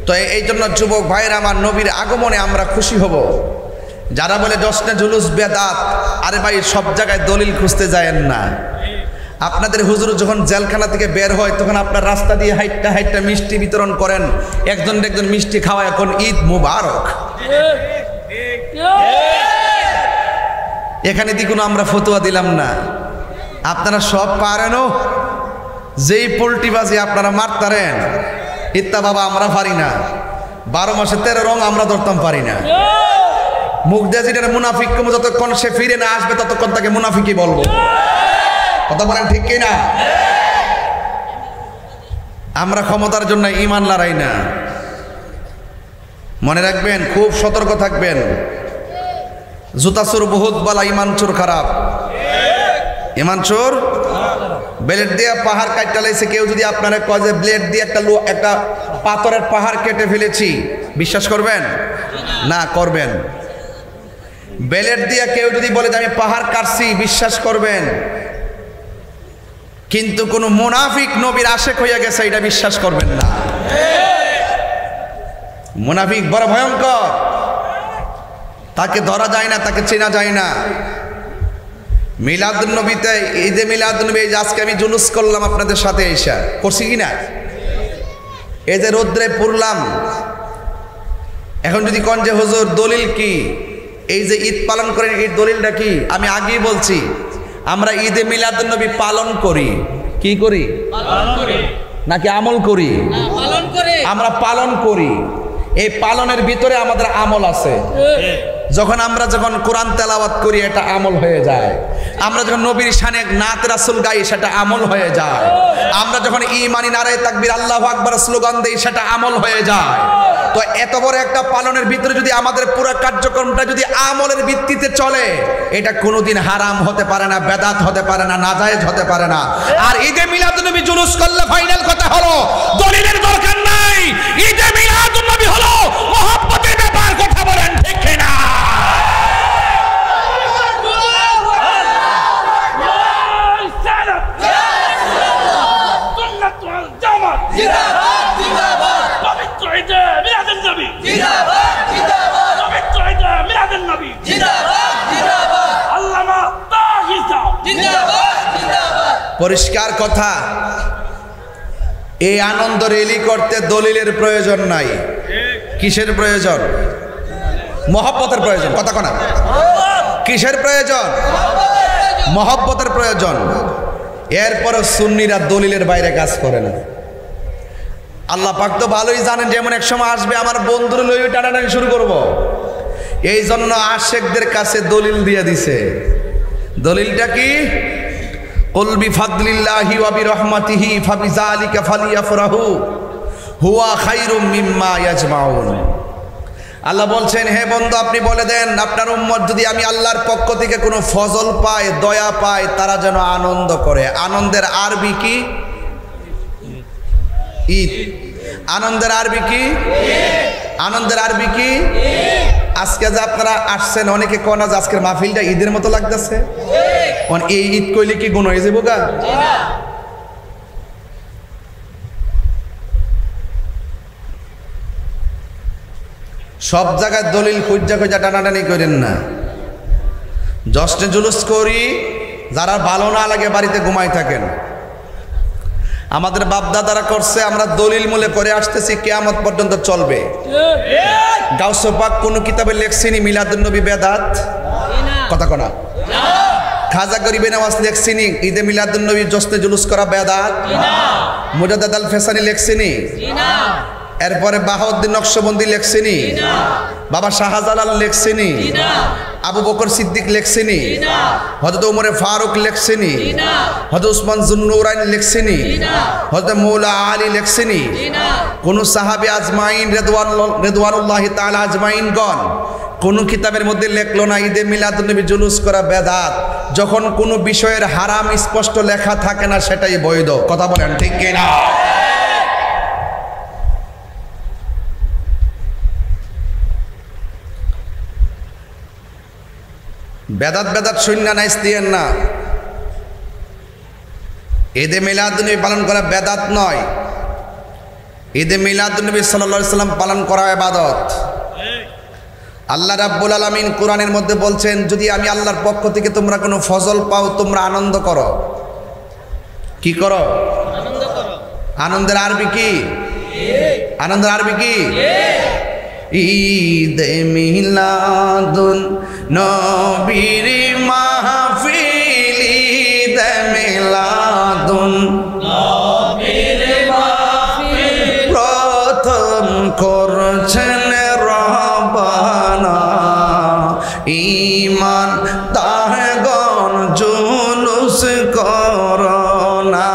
S1: তো এই জন্য যুবক ভাইরা আমার, নবীর আগমনে আমরা খুশি হব। যারা বলে জশ্নে জুলুস বেদাত, আরে ভাই সব জায়গায় দলিল খুঁজতে যায়েন না। আপনাদের হুজুর যখন জেলখানা থেকে বের হয় তখন আপনার রাস্তা দিয়ে হাইটটা হাইটটা মিষ্টি বিতরণ করেন, একজন মিষ্টি খাওয়া, এখন ঈদ মুবারক। এখানে দি কোনো আমরা ফতোয়া দিলাম না, আপনারা সব পারেনও। যেই পোল্ট্রিবাজি আপনারা মারতারেন, ইত্তা বাবা আমরা পারি না। 12 মাসে 13 রং আমরা ধরতাম পারি না। মুখ দিয়ে যেটা মুনাফিক কম, যতক্ষণ সে ফিরে না আসবে ততক্ষণ তাকে মুনাফিকই বলবো। কথা বলেন ঠিক কি না? আমরা ক্ষমতার জন্য ঈমান লড়াই না। মনে রাখবেন, খুব সতর্ক থাকবেন। জুতা চোর বহুত বলা, ঈমান চোর খারাপ। ঈমান চোর ব্লেড দিয়ে পাহাড় কাটতে লাইছে। কেউ যদি আপনারা কয় যে ব্লেড দিয়ে একটা পাথরের পাহাড় কেটে ফেলেছি, বিশ্বাস করবেন না? করবেন। ব্লেড দিয়ে কেউ যদি বলে যে আমি পাহাড় কাটছি, বিশ্বাস করবেন। কিন্তু কোন মুনাফিক নবীর আশেক হইয়া গেছে, এটা বিশ্বাস করবেন না। মুনাফিক বড় ভয়ঙ্কর, তাকে ধরা যায় না, তাকে চেনা যায় না। মিলাদুন নবীতে, ঈদে মিলাদুন নবী, এই যে আজকে আমি জুলুস করলাম আপনাদের সাথে, এসা করছি কিনা? এই যে রোদ্রে পড়লাম, এখন যদি কোন যে হুজুর দলিল কি, এই যে ঈদ পালন করেন, এই দলিলটা কি? আমি আগেই বলছি, আমরা ঈদে মিলাদুন নবী পালন করি। কি করি? পালন করি। নাকি আমল করি? পালন করি। আমরা পালন করি। এই পালনের ভিতরে আমাদের আমল আছে। যখন আমরা কোরআন তেলাওয়াত করি, এটা আমল হয়ে যায়। আমরা যখন নবীর শানে নাত রাসূল গাই, সেটা আমল হয়ে যায়। আমরা যখন ঈমানি নারায়ে তাকবীর আল্লাহু আকবার স্লোগান দেই, সেটা আমল হয়ে যায়। তো এত বড় একটা পালনের ভিতরে যদি আমাদের পুরো কার্যক্রমটা যদি আমলের ভিত্তিতে চলে, এটা কোনোদিন হারাম হতে পারে না, বেদাত হতে পারে না, নাজায়েজ হতে পারে না। আর ঈদে মিলাদুন নবী জুলুস করলে ফাইনাল কথা হলো, দলিলের দরকার নাই। ঈদে মিলাদুন নবী হলো মহব্বতের ব্যাপার। কথা বলেন ঠিক কিনা? পরিষ্কার কথা, এই আনন্দ রেলি করতে দলিলের প্রয়োজন নাই। কিসের প্রয়োজন? মহব্বতের প্রয়োজন। কথা কনা, কিসের প্রয়োজন? মহব্বতের প্রয়োজন। এরপরে সুন্নিরা দলিলের বাইরে কাজ করে না। আল্লাহ পাক তো ভালোই জানেন, যেমন এক সময় আসবে আমার বন্ধুর লইয়ে টানাটানি শুরু করব। এই জন্য আশেকদের কাছে দলিল দিয়ে দিছে। দলিলটা কি? কুল বিফাদলিল্লাহি ওয়া বিরহমাতিহি ফাবিযালিকা ফালিয়াফরাহু হুয়া খায়রুম মিম্মা ইয়াজমাউন। আল্লাহ বলছেন, হে বন্ধু আপনি বলে দেন, আপনার উম্মত যদি আমি আল্লাহর পক্ষ থেকে কোনো ফজল পায়, দয়া পায়, তারা যেন আনন্দ করে। আনন্দের আরবি কি? ঈদ। আনন্দের আরবি কি? আনন্দের আরবি কি? আজকে যে আপনারা আসছেন, অনেকে কোন আজ আজকের মাহফিলটা ঈদের মতো লাগতেছে। এই ঈদ কইলে কি গুণ হয়ে যাবো গা? সব জায়গায় দলিল খুঁজা খুঁজা টানাটানি করেন না। জশ্নে জুলুস করি, যারা ভালো না লাগে বাড়িতে ঘুমাই থাকেন। আমাদের বাপদাদারা করছে, আমরা দলিল মূলে করে আসতেছি, কিয়ামত পর্যন্ত চলবে। গাউসে পাক কোন কিতাবে লেখছিনি মিলাদুন নবী বেদাত? কথা কনা। খাজা গরিবে নওয়াজ লেখছিনি ঈদে মিলাদুন নবী জশ্নে জুলুস করা বেদাত? মুজাদ্দিদ আল ফেসানি লেখছিনি? এরপরে বাহাউদ্দিন নকশবন্দি লেখছিনি? বাবা শাহজালাল লেখছিনি? আবু বকর সিদ্দিক লেখছিনি? হযরত ওমরে ফারুক লেখছিনি? হযরত উসমান যুন্নুরাইন লেখছিনি? হযরত মৌলা আলী লেখছিনি? কোন সাহাবী আজমাইন রিদওয়ানুল্লাহি তাআলা আজমাইনগণ কোন কিতাবের মধ্যে লেখলো না ঈদে মিলাদুন নবী জুলুস করা বেদাত? যখন কোন বিষয়ের হারাম স্পষ্ট লেখা থাকে না, সেটাই বৈধ। কথা বলেন ঠিক কিনা? বেদাত বেদাত শূন্য নাইস দিয়েন না। ঈদে মিলাদুন নবী পালন করা বেদাত নয়। ঈদে মিলাদুন্নবী সাল্লাল্লাহু আলাইহি সাল্লাম পালন করা ইবাদত। আল্লাহ রাব্বুল আলামিন কোরআনের মধ্যে বলছেন, যদি আমি আল্লাহর পক্ষ থেকে তোমরা কোনো ফজল পাও তোমরা আনন্দ করো। কি করো? আনন্দ করো। আনন্দের আরবি কি? আনন্দের আরবি কি? ঈদে মিলাদুন নবীর মাহফিল, ঈদে মিলাদুন নবীর মাহফিল প্রথম করছেন রব্বানা, ঈমান তারগণ জুলুস করোনা,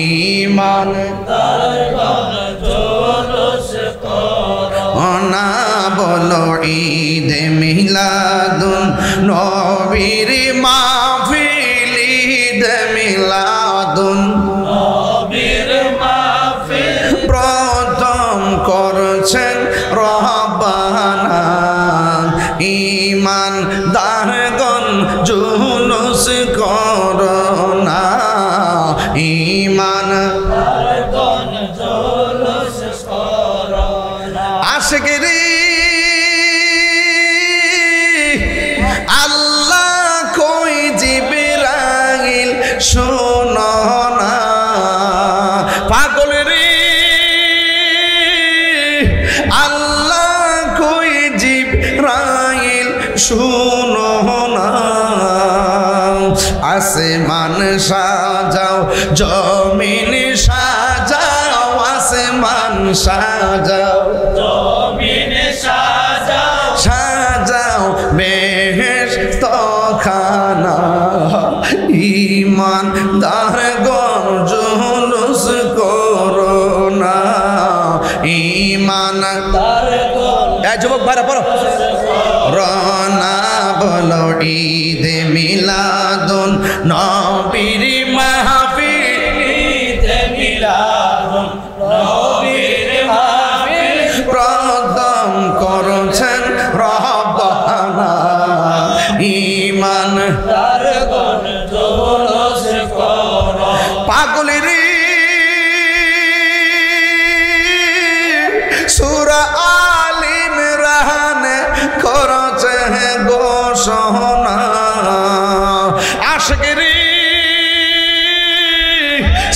S1: ঈমান তারগণ জুলুস করোনা। বলো ঈদে মিলাদুন নবীর মাহফিল, ঈদে মিলাদুন নবীর মাহফিল প্রথম করছেন রব্বানা, ঈমান দারগণ জুলুস করোনা, ঈমান দারগণ জুলুস করোনা। আশিকরি আল্লাহ কই জিবরাইল শোনো না, পাগলেরি আল্লাহ কই জিবরাইল শোনো না। আসমান সাজাও জমিন সাজাও, আসমান সাজাও জমিন সাজাও, সাজাও বেহেশত খানা, ঈমান দারগণ জুলুস করোনা, ঈমান দারগণ। এই যুবক ভাইরা পড়ো রনা। বলো ঈদে মিলাদুন নবীর মাহফিল, ঈদে মিলাদুন নবীর মাহফিল প্রথম করছেন রব্বানা, ঈমান দারগণ জুলুস করোনা। পাগলেরি সূরা আল ইমরান করছে ঘোষণা, আশিকরি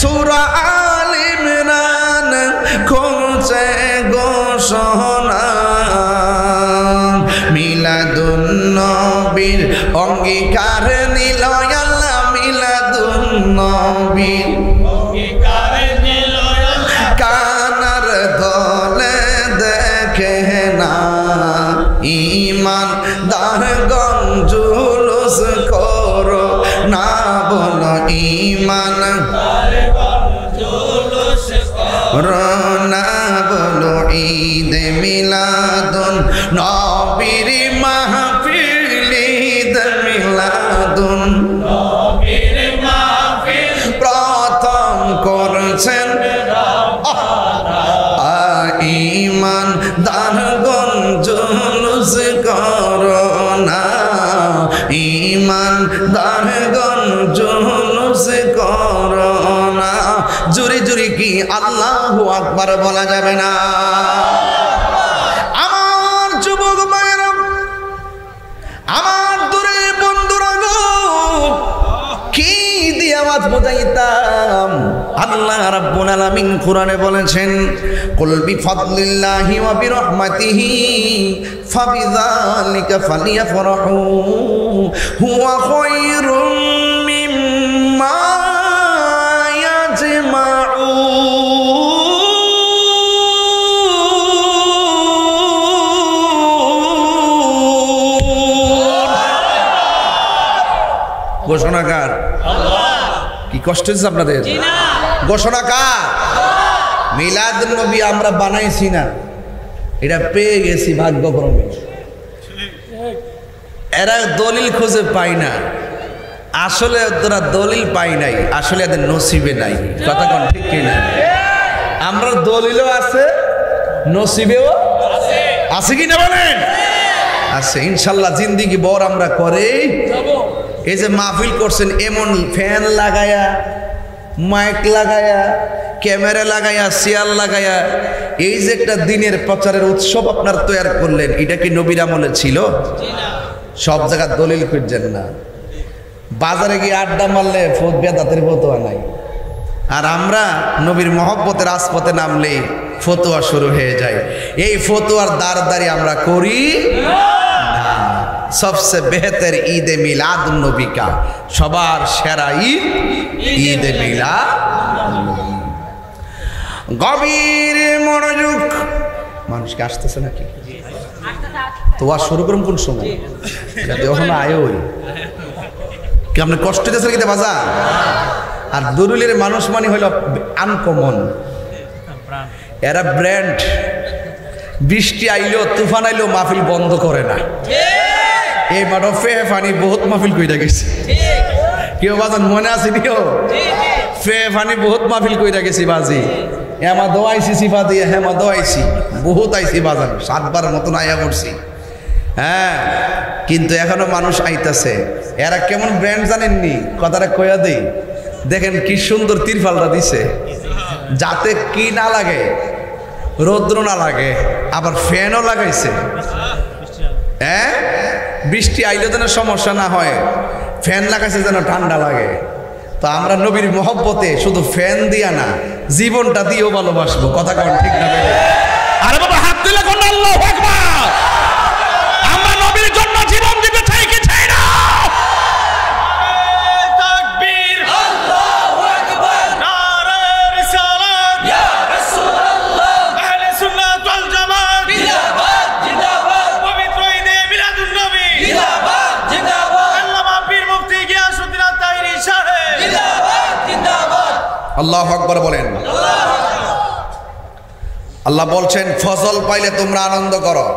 S1: সূরা আল ইমরান করছে ঘোষণা, মিলাদুন নবীর অঙ্গীকার নিল আল্লাহ, মিলাদুন নবীর অঙ্গীকার নিল কানার দলে দেখে না, ঈমান দারগণ জুলুস করো না। বলো ঈমান দারগণ জুলুস করো না। বলো ঈদে মিলাদুন নবীর মাহফিল, ঈদে মিলাদুন নবীর মাহফিল প্রথম করছেন ঈমান দারগণ জুলুস করোনা, ঈমান দারগণ জুলুস করোনা। জুরি জুরি কি আল্লাহু আকবার বলা যাবে না? আমার যুবক ভাইরা, আমার দূরে বন্ধুরা গো, কি দিয়ে আওয়াজ বোঝাইতাম? আল্লাহ রাব্বুল আলামিন কোরআনে বলেছেন, কুল বিফাদলিল্লাহি ওয়া বিরহমাতিহি ফাবিযালিকা ফালিয়াফরাহু হুয়া খায়রুম মিম্মা ইয়াজমাউন। ঘোষণাকার আল্লাহ। কি কষ্ট হচ্ছে আপনাদের? ঘোষণাকার মিলাদুন নবী আমরা বানাইছি না, এটা পেয়ে গেছি ভাগ্যক্রমে। এরা দলিল খুঁজে পায় না, আসলে তোরা দলিল পাই নাই, আসলে এদের নসিবে নাই। কথা কোন ঠিক কিনা? আমরা দলিলও আছে, নসিবেও আছে কিনা বলেন? আছে ইনশাল্লাহ। জিন্দিগি বর আমরা করে এই যে মাহফিল করছেন, এমন ফ্যান লাগায়া মাইক লাগায়া ক্যামেরা লাগাইয়া চেয়ার লাগাইয়া এই যে একটা দিনের প্রচারের উৎসব আপনার তৈরি করলেন, এটা কি নবীর আমলে ছিল? সব জায়গায় দলিল খুঁজছেন না, বাজারে গিয়ে আড্ডা মারলে ফোদ বেদাতের ফতোয়া নাই। আর আমরা নবীর মহব্বতের রাজপথে নামলেই ফতোয়া শুরু হয়ে যায়। এই ফতোয়ার দাঁড় আমরা করি না। সবচেয়ে বেহতর ঈদে মিলাদ নবী কা, সবার সেরা ঈদ ঈদে মিলাদ। গভীর মনোযোগ। মানুষকে আসতেছে নাকি? তো আর শুরু করুন কোন সময়? যখন আয় ওই কি আপনি কষ্ট দিয়েছেন কিনা বাজা? আর দরুলের মানুষ মানে হইল আনকমন, এরা ব্র্যান্ড। বৃষ্টি আইলো তুফান আইলো মাহফিল বন্ধ করে না। এই মাঠে ফেহে ফানি বহুত মাহফিল কইরা গেছে। কেউ বাজান মনে আছে দিও? ফেহে ফানি বহুত মাহফিল কইরা গেছি বাজি। হেমা দোয়াইছি সিফা দিয়ে, হেমা দোয়াইছি বহুত আইছি বাজান, 7 বার মতন আয়া করছি। হ্যাঁ, কিন্তু এখনো মানুষ আইতাছে। এরা কেমন ব্র্যান্ড জানেননি? কথাটা কইয়া দেই, দেখেন কি সুন্দর তিরফালটা দিছে, যাতে কি না লাগে, রৌদ্র না লাগে, আবার ফ্যানও লাগাইছে। হ্যাঁ, বৃষ্টি আইলে যেন সমস্যা না হয়, ফ্যান লাগাইছে যেন ঠান্ডা লাগে। তো আমরা নবীর মহব্বতে শুধু ফ্যান দিয়া না, জীবনটা দিয়েও ভালোবাসবো। কথা কেমন ঠিক না? আরে বাবা হাত দিলে কোন আল্লাহু আকবার। আমরা নবীর জন্য জীবন দিতে চাই কি চাই না? তাকবীর, আল্লাহু আকবার, নারে রিসালাত, ইয়া রাসূলুল্লাহ, আহলে সুন্নাত ওয়াল জামাত, জিন্দাবাদ জিন্দাবাদ, পবিত্র ঈদে মিলাদুন নবী, জিন্দাবাদ জিন্দাবাদ, আল্লামা পীর মুফতি গিয়াসউদ্দিন আত-তাহিরি সাহেব, জিন্দাবাদ জিন্দাবাদ। আল্লাহু আকবার বলেন। আল্লাহ বলছেন ফজল পাইলে তোমরা আনন্দ করো।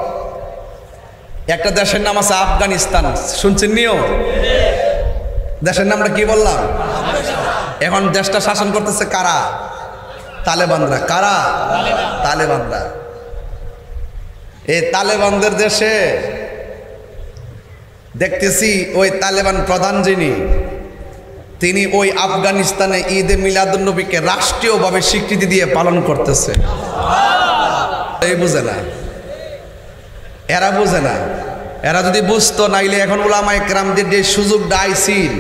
S1: একটা দেশের নাম আছে আফগানিস্তান, শুনছেন নিও? দেশের নামটা কি বললাম? এখন দেশটা শাসন করতেছে কারা? তালেবানরা। কারা? তালেবানরা। এই তালেবানদের দেশে দেখতেছি ওই তালেবান প্রধান যিনি, তিনি ওই আফগানিস্তানে ঈদে মিলাদুন নবীকে রাষ্ট্রীয়ভাবে স্বীকৃতি দিয়ে পালন করতেছে। এই বুঝে না, এরা বুঝে না। এরা যদি বুঝতো, নাইলে এখন উলামায়ে কেরামদের যে সুযোগটা আইছিল,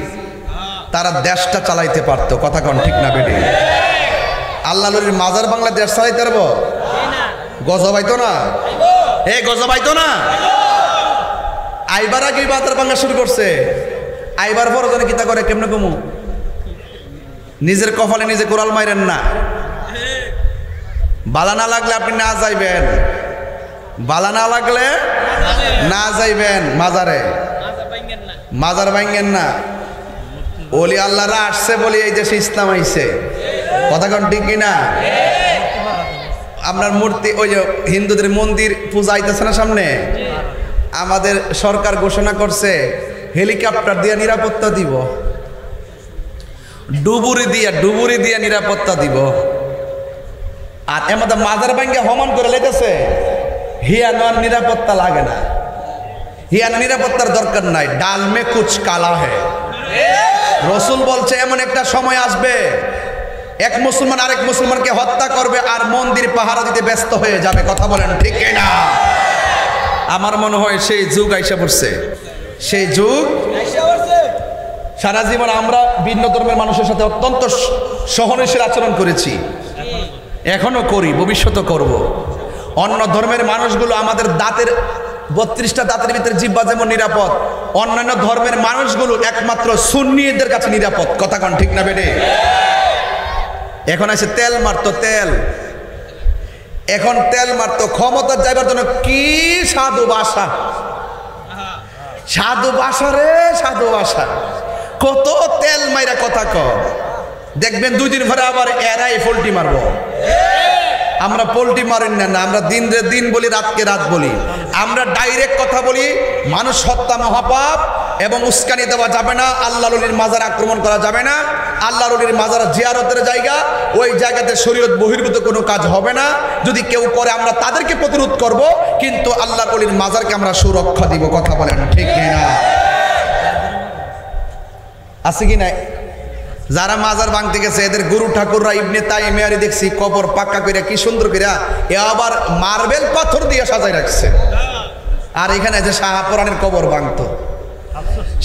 S1: তারা দেশটা চালাইতে পারতো। কথা কোন ঠিক না বেটি? আল্লাহ নবীর মাজার বাংলা দেশ চালাইতে পারবো? গজব আইতো না? এ গজব আইতো না? আইবার আগে মাজার বাংলা শুরু করছে, আইবার পর জনে কিতা করে কেমনে কমু? নিজের কপালে নিজে কোরাল মাইরেন না। বালা না লাগলে আপনি না যাইবেন, বালা না লাগলে না যাইবেন মাজারে, মাজার ভাঙ্গেন না। ওলি আল্লাহরা আসছে বলি এই দেশে ইসলাম আইছে। কথা কোন ঠিক কিনা? আপনার মূর্তি, ওই যে হিন্দুদের মন্দির পূজা আইতেছে না সামনে, আমাদের সরকার ঘোষণা করছে হেলিকপ্টার দিয়ে নিরাপত্তা দিব, ডুবুরি দিয়া নিরাপত্তা দিব। আর এমন মাজার ভাঙ্গে হমান করে লেগেছে, হিয়ানোর নিরাপত্তা লাগে না, হিয়ানো নিরাপত্তার দরকার নাই। ডাল মে কুচ কালা হে। রসুল বলছে এমন একটা সময় আসবে, এক মুসলমান আরেক মুসলমানকে হত্যা করবে আর মন্দির পাহারা দিতে ব্যস্ত হয়ে যাবে। কথা বলেন ঠিক না? আমার মনে হয় সেই যুগ আইসা পড়ছে, সেই যুগ। সারা জীবন আমরা ভিন্ন ধর্মের মানুষের সাথে অত্যন্ত সহনশীল আচরণ করেছি, এখনো করি, ভবিষ্যতে করব। অন্য ধর্মের মানুষগুলো আমাদের দাঁতের 32টা দাঁতের ভিতরে জিহ্বা যেমন নিরাপদ, অন্যান্য ধর্মের মানুষগুলো একমাত্র সুন্নিদের কাছে নিরাপদ। কথা কোন ঠিক না বেটে? এখন আছে তেল মারতো, তেল, এখন তেল মারতো ক্ষমতা যাইবার জন্য। কি সাধু ভাষা, সাধু ভাষা রে, সাধু ভাষা। কত তেল মাইরা কথা কর, দেখবেন 2 দিন পরে আবার এরাই পোল্টি মারবো। আমরা পোল্টি মারেন না, আমরা দিন রে দিন বলি, রাতকে রাত বলি। আমরা ডাইরেক্ট কথা বলি, মানুষ হত্যা মহাপাপ এবং উস্কানি দেওয়া যাবে না। আল্লাহ ওলির মাজার আক্রমণ করা যাবে না। আল্লাহ ওলির মাজার জিয়ারতের জায়গা, ওই জায়গাতে শরীয়ত বহির্ভূত কোনো কাজ হবে না। যদি কেউ করে আমরা তাদেরকে প্রতিরোধ করব, কিন্তু আল্লাহ ওলির মাজারকে আমরা সুরক্ষা দিব। কথা বলেন ঠিক না? আছে কি নাই? যারা মাজার ভাঙতে গেছে এদের গুরু ঠাকুররা ইবনে তাইমিয়ারে দেখছি কবর পাক্কা কইরা কি সুন্দর কইরা এ আবার মার্বেল পাথর দিয়ে সাজাই রাখছে। আর এখানে যে শাহপুরানের কবর ভাঙতো,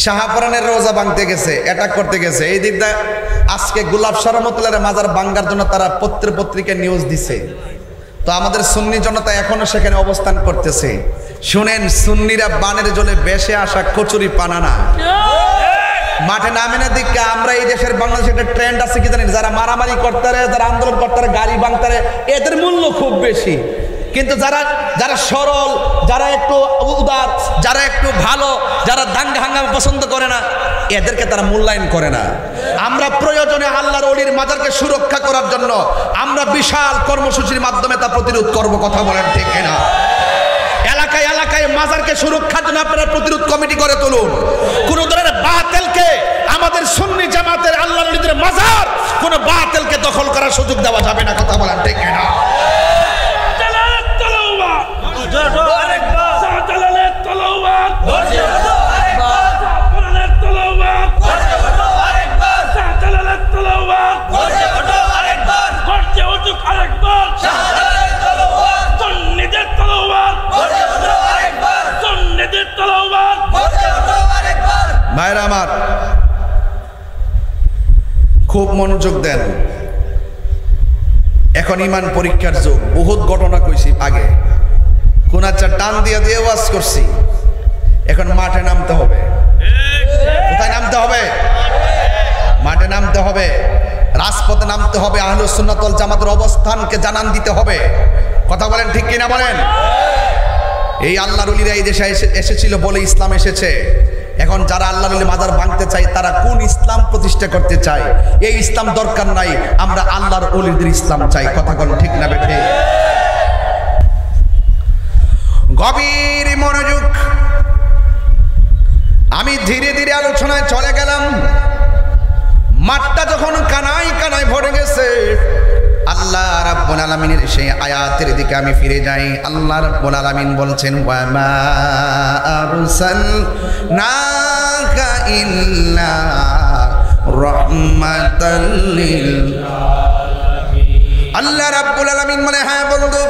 S1: শাহপুরানের রোজা ভাঙতে গেছে, অ্যাটাক করতে গেছে, এই দিকটা আজকে গোলাপ রহমতুল্লাহের মাজার ভাঙার জন্য তারা পত্রিকায় নিউজ দিছে। তো আমাদের সুন্নি জনতা এখনো সেখানে অবস্থান করতেছে। শুনেন, সুন্নিরা বানের জলে বেশে আসা কচুরি পানা না, মাঠে নামে না দিকে। আমরা এই দেশের বাংলাদেশে একটা ট্রেন্ড আছে কি জানেন, যারা মারামারি করতারে, যারা আন্দোলন করতারে, গাড়ি ভাঙতারে, এদের মূল্য খুব বেশি। কিন্তু যারা সরল, যারা একটু উদার, যারা একটু ভালো, যারা দাঙ্গা হাঙ্গামা পছন্দ করে না, এদেরকে তারা মূল্যায়ন করে না। আমরা প্রয়োজনে আল্লাহর ওলির মাজারকে সুরক্ষা করার জন্য আমরা বিশাল কর্মসূচির মাধ্যমে তা প্রতিরোধ করব। কথা বলেন ঠিক কিনা? এলাকায় এলাকায় মাজারকে সুরক্ষার জন্য আপনারা প্রতিরোধ কমিটি করে তুলুন। কোন ধরনের বাতিলকে, আমাদের সুন্নি জামাতের আল্লাহর ওলিদের মাজার, কোন বাতিলকে দখল করার সুযোগ দেওয়া যাবে না। কথা বলেন ঠিক কিনা? ভাইরা আমার, খুব মনোযোগ দেন। এখন ইমান পরীক্ষার যুগ। বহুত ঘটনা কইছি আগে, কোন একটা টান দিয়ে দিয়ে ওয়াজ করছি। এখন মাঠে নামতে হবে। কোথায় নামতে হবে? মাঠে নামতে হবে, রাজপথে নামতে হবে। আহলুস সুন্নাত ওয়াল জামাতের অবস্থানকে জানান দিতে হবে। কথা বলেন ঠিক কিনা বলেন? এই আল্লাহর ওলিরা এই দেশে এসেছিল বলে ইসলাম এসেছে। এখন যারা আল্লাহর ওলি মাজার ভাঙতে চায় তারা কোন ইসলাম প্রতিষ্ঠা করতে চায়? এই ইসলাম দরকার নাই, আমরা আল্লাহর ওলিদের ইসলাম চাই। কথা বলেন ঠিক না বেঠে? গভীর মনোযোগ। আমি ধীরে ধীরে আলোচনায় চলে গেলাম। মাঠটা যখন কানায় কানায় ভরে গেছে, আল্লাহ রাব্বুল আলামিনের সেই আয়াতের দিকে আমি ফিরে যাই। আল্লাহ রাব্বুল আলামিন বলছেন, ওয়া মা আরসালনাকা ইল্লা রাহমাতাল লিল আলামিন। আল্লাহ রাব্বুল আলামিন মানে, হ্যাঁ বন্ধু,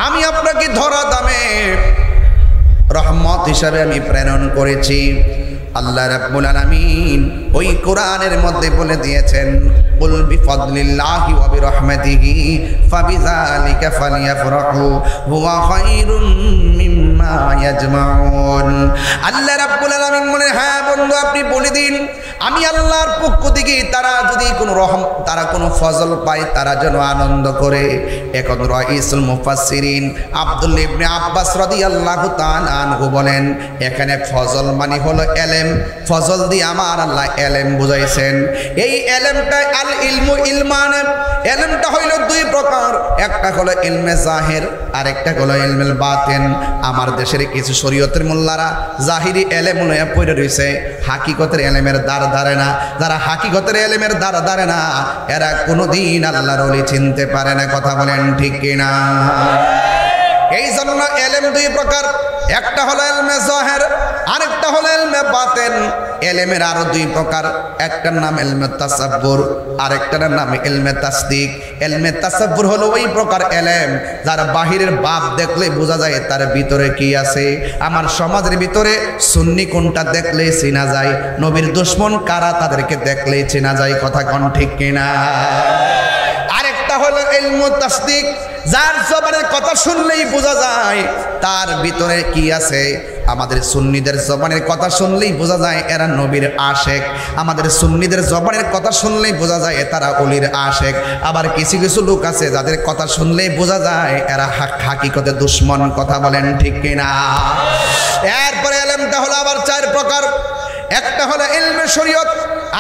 S1: আমি আপনাকে ধরা দামে রহমত হিসাবে আমি প্রেরণ করেছি। আল্লাহ রাব্বুল আলামিন ওই কোরআনের মধ্যে বলে দিয়েছেন, কুল বিফাদলিল্লাহি ওয়া বিরহমাতিহি ফাবিযালিকা ফালইফরাহু হুয়া খায়রুম মিম্মা ইয়াজমাউন। আল্লাহ রাব্বুল আলামিন বলে, হ্যাঁ বন্ধু, আপনি বলে দিন আমি আল্লাহর পক্ষ থেকে তারা যদি তারা কোনো ফজল পায় তারা যেন আনন্দ করে। এখন রাইসুল মুফাসসিরিন আব্দুল্লাহ ইবনে আব্বাস রাদিয়াল্লাহু তাআলা আনহু বলেন, এখানে ফজল মানে হলো এলেম। ফজল দিয়ে আমার আল্লাহ এলেম বুঝাইছেন। এই এলেমটা আল ইলমু ইলমান, এলেমটা হইল দুই প্রকার, একটা হলো ইলমে জাহির আর একটা হলো ইলমুল বাতিন। আমার দেশের কিছু শরীয়তের মোল্লারা জাহিরি এলেম লইয়া পড়ে রইছে, হাকিকতের এলেমের দ্বার ধারে না। যারা হাকিকতের এলেমের দ্বার ধারে না, এরা কোনোদিন আল্লাহর ওলি চিনতে পারে না। কথা বলেন ঠিক কিনা? এই জন্য এলেম দুই প্রকার, একটা হলো ইলমে জাহির, আরেকটা হলো ইলমে বাতিন। এলেমের আরো দুই প্রকার, একটার নাম ইলমে তাসাব্বুর, আরেকটার নাম ইলমে তাসদিক। ইলমে তাসাব্বুর হলো ওই প্রকার এলেম যার বাহিরের বাপ দেখলে বোঝা যায় তার ভিতরে কি আছে। আমার সমাজের ভিতরে সুন্নি কোনটা দেখলে চেনা যায়, নবীর দুশমন কারা তাদেরকে দেখলে চেনা যায়। কথা কোন ঠিক কিনা? আরেকটা হলো ইলমু তাসদিক, যার জবানের কথা শুনলেই বোঝা যায় তার ভিতরে কি আছে। আমাদের সুন্নিদের জবানের কথা শুনলেই বোঝা যায় এরা নবীর আশেক। আমাদের সুন্নিদের জবানের কথা শুনলেই বোঝা যায় তারা ওলির আশেক। আবার কিছু কিছু লোক আছে যাদের কথা শুনলেই বোঝা যায় এরা হাকিকতে দুশমন। কথা বলেন ঠিক কিনা? এরপরে এলেমটা হলো আবার চার প্রকার, একটা হলো ইলমে শরীয়ত,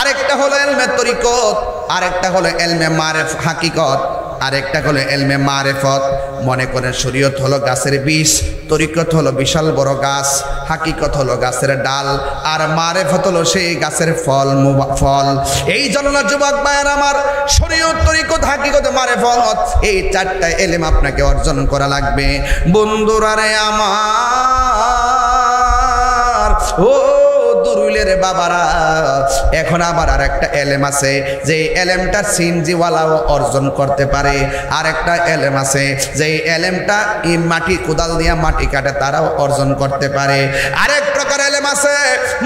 S1: আরেকটা হলো ইলমে তরিকত, আরেকটা হলো ইলমে মারিফ হাকিকত, আরেকটা হলো ইলমে মারিফত। মনে করেন শরীয়ত হলো গাছের বীজ, তরিকত হলো বিশাল বড় গাছ, হাকিকত হলো গাছের ডাল, আর মারিফত হলো সেই গাছের ফল। এই জন্য যুবক ভাইয়ের আমার, শরীয়ত, তরিকত, হাকিকত, মারিফত, এই চারটা ইলম আপনাকে অর্জন করা লাগবে। বন্ধুরা রে আমার, ও দুরুলের বাবারা, এখন আবার আর একটা এলেম আছে, যে এলেমটা সিনজিওয়ালাও অর্জন করতে পারে। আর একটা এলেম আছে, যে এলেমটা মাটি কোদাল দিয়া মাটি কাটে তারাও অর্জন করতে পারে। আরেক প্রকার এলেম আছে,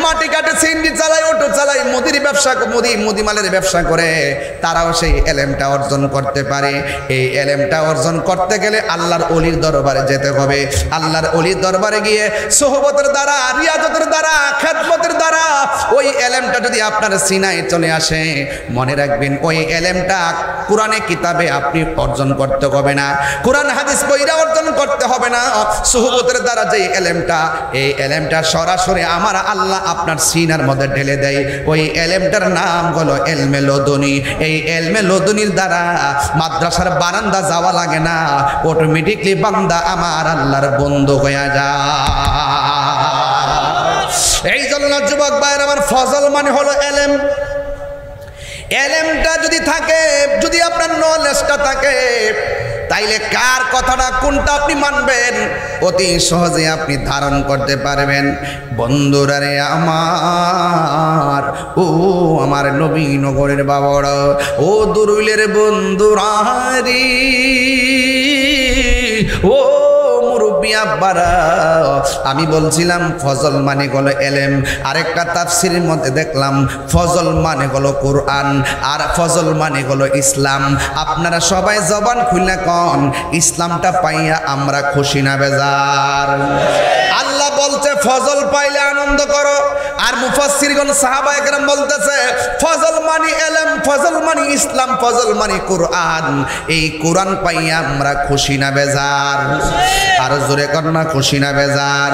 S1: মাটি কাটে, সিনজি চালায়, অটো চালায়, মুদির ব্যবসা, মুদিমালের ব্যবসা করে, তারাও সেই এলেমটা অর্জন করতে পারে। এই এলেমটা অর্জন করতে গেলে আল্লাহর ওলির দরবারে যেতে হবে। আল্লাহর ওলির দরবারে গিয়ে সোহবতের দ্বারা, রিয়াজতের দ্বারা, খেদমতের দ্বারা ওই এলেমটা যদি আপনার সিনায় চলে আসে, মনে রাখবেন ওই এলেমটা কোরআনে কিতাবে আপনি অর্জন করতে হবে না, কোরআন হাদিস পড়া অর্জন করতে হবে না। সোহবতের দ্বারা যে এলেমটা, এই এলেমটা সরাসরি আমার আল্লাহ আপনার সিনার মধ্যে ঢেলে দেয়। ওই এলেমটার নাম হলো এলমে লদুনী। এই এলমে লদুনীর দ্বারা মাদ্রাসার বারান্দা যাওয়া লাগে না, অটোমেটিকলি বান্দা আমার আল্লাহর বন্ধু হয়ে যায়। এই জন্য যুবক ভাইয়ের আমার, ফজল মানে হলো এলেম। এলেমটা যদি থাকে, যদি আপনার নলেজটা থাকে, তাইলে কার কথাটা কোনটা আপনি মানবেন অতি সহজে আপনি ধারণ করতে পারবেন। বন্ধুরা রে আমার, ও আমার নবীনগরের বাবারা, ও দুরুইলের বন্ধুরা রে, ও মুরব্বি আব্বারা, আমি বলছিলাম ফজল মানে হলো এলেম। আরেকটা তাফসিরের মধ্যে দেখলাম ফজল মানে হলো কোরআন, আর ফজল মানে হলো ইসলাম। আপনারা সবাই জবান খুলে কন, ইসলামটা পাইয়া আমরা খুশি না বেজার? আল্লাহ বলছে ফজল পাইলে আনন্দ করো, আর মুফাসসিরগণ সাহাবায়ে কেরাম বলতেছে ফজল মানে এলেম, ফজল মানে ইসলাম, ফজল মানে কোরআন। এই কোরআন পাইয়া আমরা খুশি না বেজার? আর জোরে কর না, খুশি না বেজার?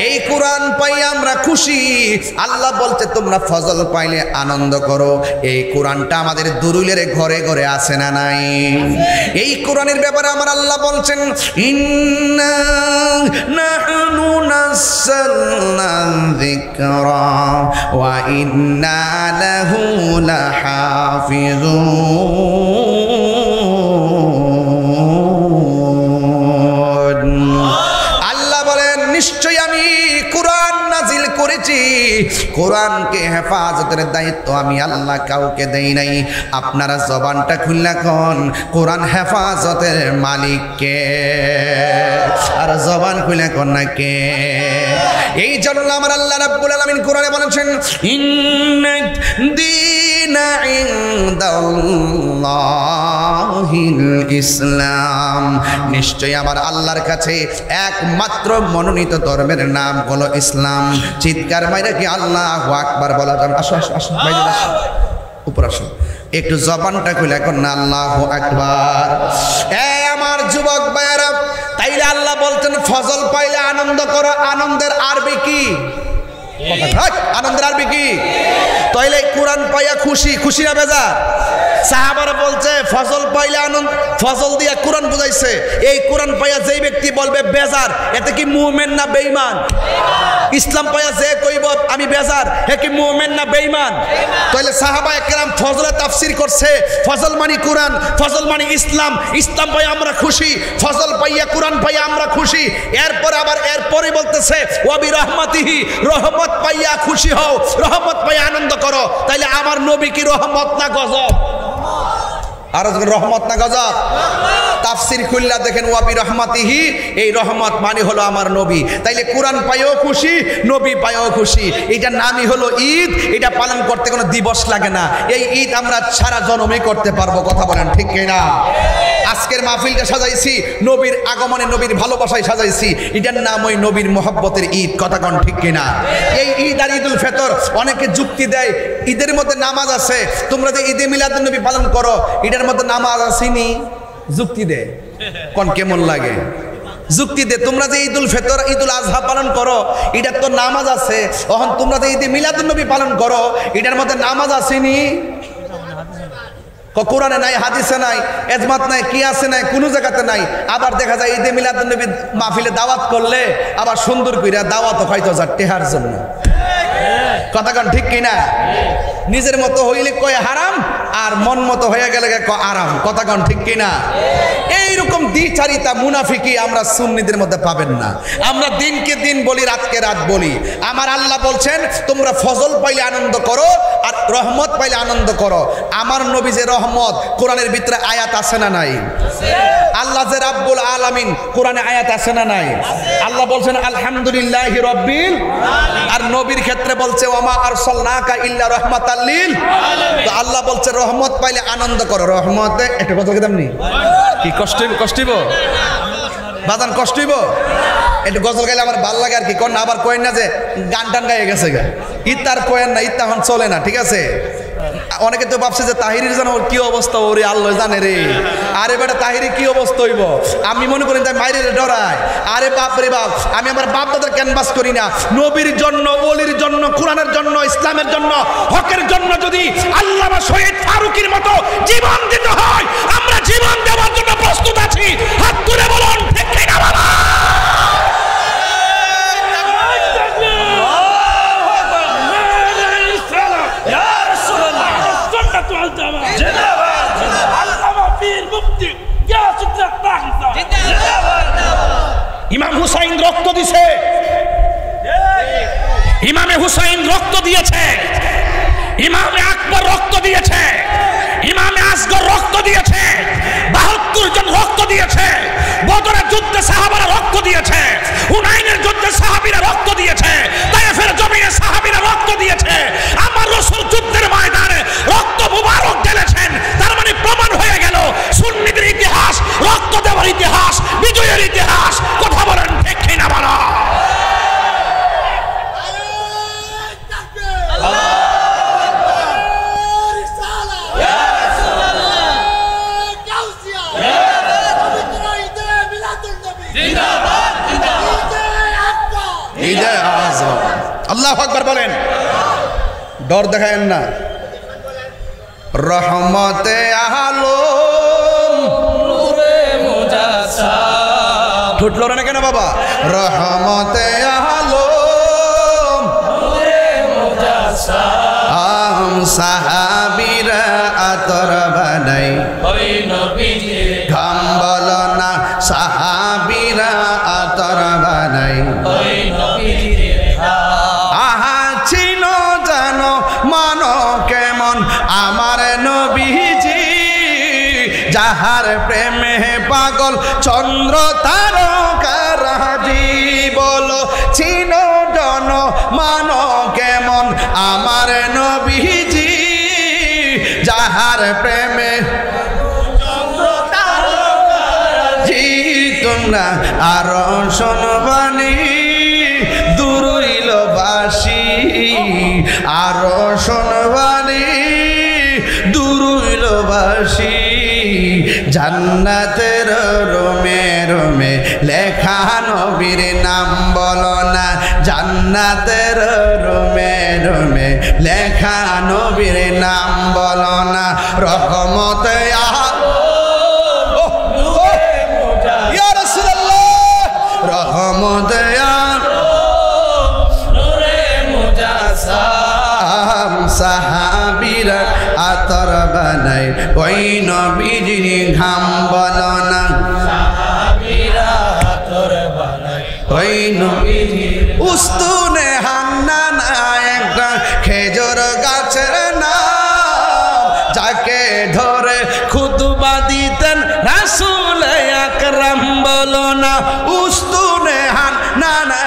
S1: এই কোরআন পাইয়া আমরা খুশি। আল্লাহ বলছে তোমরা ফজল পাইলে আনন্দ করো। এই কোরআনটা আমাদের দুরুলের ঘরে ঘরে আছে না নাই? এই কোরআনের ব্যাপারে আমার আল্লাহ বলছেন, ইন্না নাহনু নাযালনা যিকরা ওয়া ইন্না লাহু লাহাফিজুন। আল্লাহ বলেন নিশ্চয়ই আমি কোরআন নাজিল করেছি, কোরআনকে হেফাজতের দায়িত্ব আমি আল্লাহ কাউকে দেই নাই। আপনারা জবানটা খুললা কোন, কোরআন হেফাজতের মালিক কে? আর জবান খুলে কোন না কে? এই জন্য আমার আল্লাহ রাব্বুল আলামিন কোরআনে বলেছেন, ইন্নাদ দীনা ইনদাল্লাহিল ইসলাম। নিশ্চয়ই আমার আল্লাহর কাছে একমাত্র মনোনীত ধর্মের নাম হলো ইসলাম। চিৎকার মাইরা কি আল্লাহু আকবার বলা যাবে? আসো আসো আসো, বাইরে আসো, উপর আসো, একটু জবানটা খুলে এখন না আল্লাহু আকবার। আমার যুবক ভাইয়েরা, তাইলে আল্লাহ বলতেন ফজল পাইলে আনন্দ করো। আনন্দের আরবি কি? আনন্দের আরবি কি? তাইলে কোরআন পাইয়া খুশি, খুশি না বেজার? সাহাবারা বলছে ফজল পাইলে আনন্দ, ফজল দিয়া কোরআন বুঝাইছে। এই কোরআন পাইয়া যেই ব্যক্তি বলবে বেজার, এতে কি মুমিন না বেঈমান? ইসলাম পাইয়া যে কইব আমি বেজার, হে কি মুমিন না বেঈমান? তাইলে সাহাবায়ে কেরাম ফজলের তাফসীর করছে, ফজল মানে কোরআন, ফজল মানে ইসলাম। ইসলাম পাইয়া আমরা খুশি, ফজল পাইয়া কোরআন পাইয়া আমরা খুশি। এরপর আবার এরপরে বলতেছে ওয়া বিরহমাতিহি, রহমত পাইয়া খুশি হও, রহমত পাইয়া আনন্দ করো। তাইলে আমার নবী কি রহমত না গজব? আর রহমত না গজব? তাফসীর খুললা দেখেন ওয়া বিরহমাতিহি, এই রহমত মানে হলো আমার নবী। তাইলে কোরআন পাইও খুশি, নবী পাইও খুশি। এইটার নামই হলো ঈদ। এটা পালন করতে কোনো দিবস লাগে না। এই ঈদ আমরা সারা জনমে করতে পারবো। কথা বলেন ঠিক কিনা? আজকের মাহফিলটা সাজাইছি নবীর আগমনে, নবীর ভালোবাসায় সাজাইছি। এটার নাম ওই নবীর মোহাব্বতের ঈদ। কথা কোন ঠিক কিনা? এই ঈদ আর ঈদুল ফিতর অনেকে যুক্তি দেয় ঈদের মধ্যে নামাজ আছে, তোমরা যে ঈদে মিলাদুন নবী পালন করো এটার মধ্যে নামাজ আসেনি, যুক্তি দেয়। কোন কেমন লাগে? যুক্তি দে, তোমরা যে ঈদুল ফিতর, ঈদুল আজহা পালন করো এটার তো নামাজ আছে। তখন তোমরা যে ঈদে মিলাদুন নবী পালন করো এটার মধ্যে নামাজ আসেনি? কোরআনে নাই, হাদিসে নাই, এজমাত নাই, কিয়াসে নাই, কোনো জায়গাতে নাই। আবার দেখা যায় ঈদে মিলাদুন নবী মাহফিলে দাওয়াত করলে আবার সুন্দর কইরা দাওয়াতও খাইতো যার টেহার জন্য। কথা কোন ঠিক কিনা? নিজের মতো হইলে কয় হারাম, আর মন মতো হয়ে গেলে কয় আরাম। কথা কোন ঠিক কিনা? এইরকম দ্বিচারিতা মুনাফিকি আমরা সুন্নিদের মধ্যে পাবেন না। আমরা দিনকে দিন বলি, রাতকে রাত বলি। আমার আল্লাহ বলছেন তোমরা ফজল পাইলে আনন্দ করো আর রহমত পাইলে আনন্দ করো। আমার নবী যে রহমত, কোরআনের ভিতরে আয়াত আছে না নাই? আল্লাহ যে রাব্বুল আলামিন, কোরআনে আয়াত আছে না নাই? আল্লাহ বলছেন আলহামদুলিল্লাহি রাব্বিল, আর নবীর ক্ষেত্রে বলছে ওয়ামা আরসালনাকা ইল্লা রাহমাতাল লিল আলামিন। তো আল্লাহ বলছে রহমত পাইলে আনন্দ করো। রহমতে একটা কথা কইতাম নি, কি কষ্ট হইব বাদান, কষ্ট হইব একটু গজল গাইলে আমার ভাল লাগে আর কি। কোন আবার কোয়েন না যে গান টান গাইয়ে গেছে গা, ইত্তার কোয়েন না, ইত্তা এখন চলে না, ঠিক আছে? অনেকে তো ভাবছে যে তাহিরির জানো ওর কি অবস্থা, ওরে আল্লাহ জানে রে। আরে বেটা তাহিরি কি অবস্থা হইব, আমি মনে করি তাই মাইরে ডরায়। আরে বাপ রে বাপ, আমি আমার বাপ দাদার ক্যানভাস করি না। নবীর জন্য, ওলির জন্য, কোরআনের জন্য, ইসলামের জন্য, হকের জন্য যদি আল্লামা শহীদ ফারুকীর মতো জীবন দিতে হয়, আমরা জীবন দেওয়ার জন্য প্রস্তুত আছি। হাত তুলে বলুন ঠিক কিনা বাবা? ইমাম হুসাইন রক্ত দিছে, ইমামে হুসাইন রক্ত দিয়েছে, ইমামে আকবর রক্ত দিয়েছে, ইমামে আসগর রক্ত দিয়েছে, ৭২ জন রক্ত দিয়েছে, বদরের যুদ্ধে সাহাবারা রক্ত দিয়েছে, হুনাইনের যুদ্ধে সাহাবীরা রক্ত দিয়েছে, তায়েফের জমিনে সাহাবীরা রক্ত দিয়েছে। আমার রাসূল যুদ্ধের ময়দানে রক্ত মুবারক ঢেলেছেন। তার মানে প্রমাণ হয়ে গেল সুন্নিদের ইতিহাস রক্ত দেওয়ার ইতিহাস, বিজয়ের ইতিহাস। কথা বলেন ঠিক কিনা বলো? আল্লাহু আকবার বলেন, ডর দেখায়েন না। রহমতে আলম নূরে মুজাসসাম, ঠোঁট লড়ে না কেন বাবা? রহমতে আলম নূরে মুজাসসাম, সাহাবীরা আতর বানাই ওই নবীজির ঘাম বলো না, সাহাবীরা আতর বানাই ওই নবীজির আমার নবীজি, যাহার প্রেমে পাগল চন্দ্র তারকারাজি। বলো চিনো জন মান কেমন আমার নবীজি, যাহার প্রেমে চন্দ্র তারকারাজি। তোমরা আরো শোনবানি দুরইল বাসি, আরো শোনবানি দুরইল বাসি। জান্নাতের রোমে রোমে লেখা নবীর নাম বলো না, জান্নাতের রোমে রোমে লেখা নবীর নাম বলো না। রহমতে ইয়া রাসূলুল্লাহ, রহমতে সাহাবীরা আতর বানাই ওই নবীজির ঘাম বলো না, সাহাবীরা আতর বানাই ওই নবীজির। উস্তুনে হান্নানা একটা খেজুর গাছের নাম, যাকে ধরে খুতবা দিতেন রাসূল আকরাম বলো না। উস্তুনে হান্নানা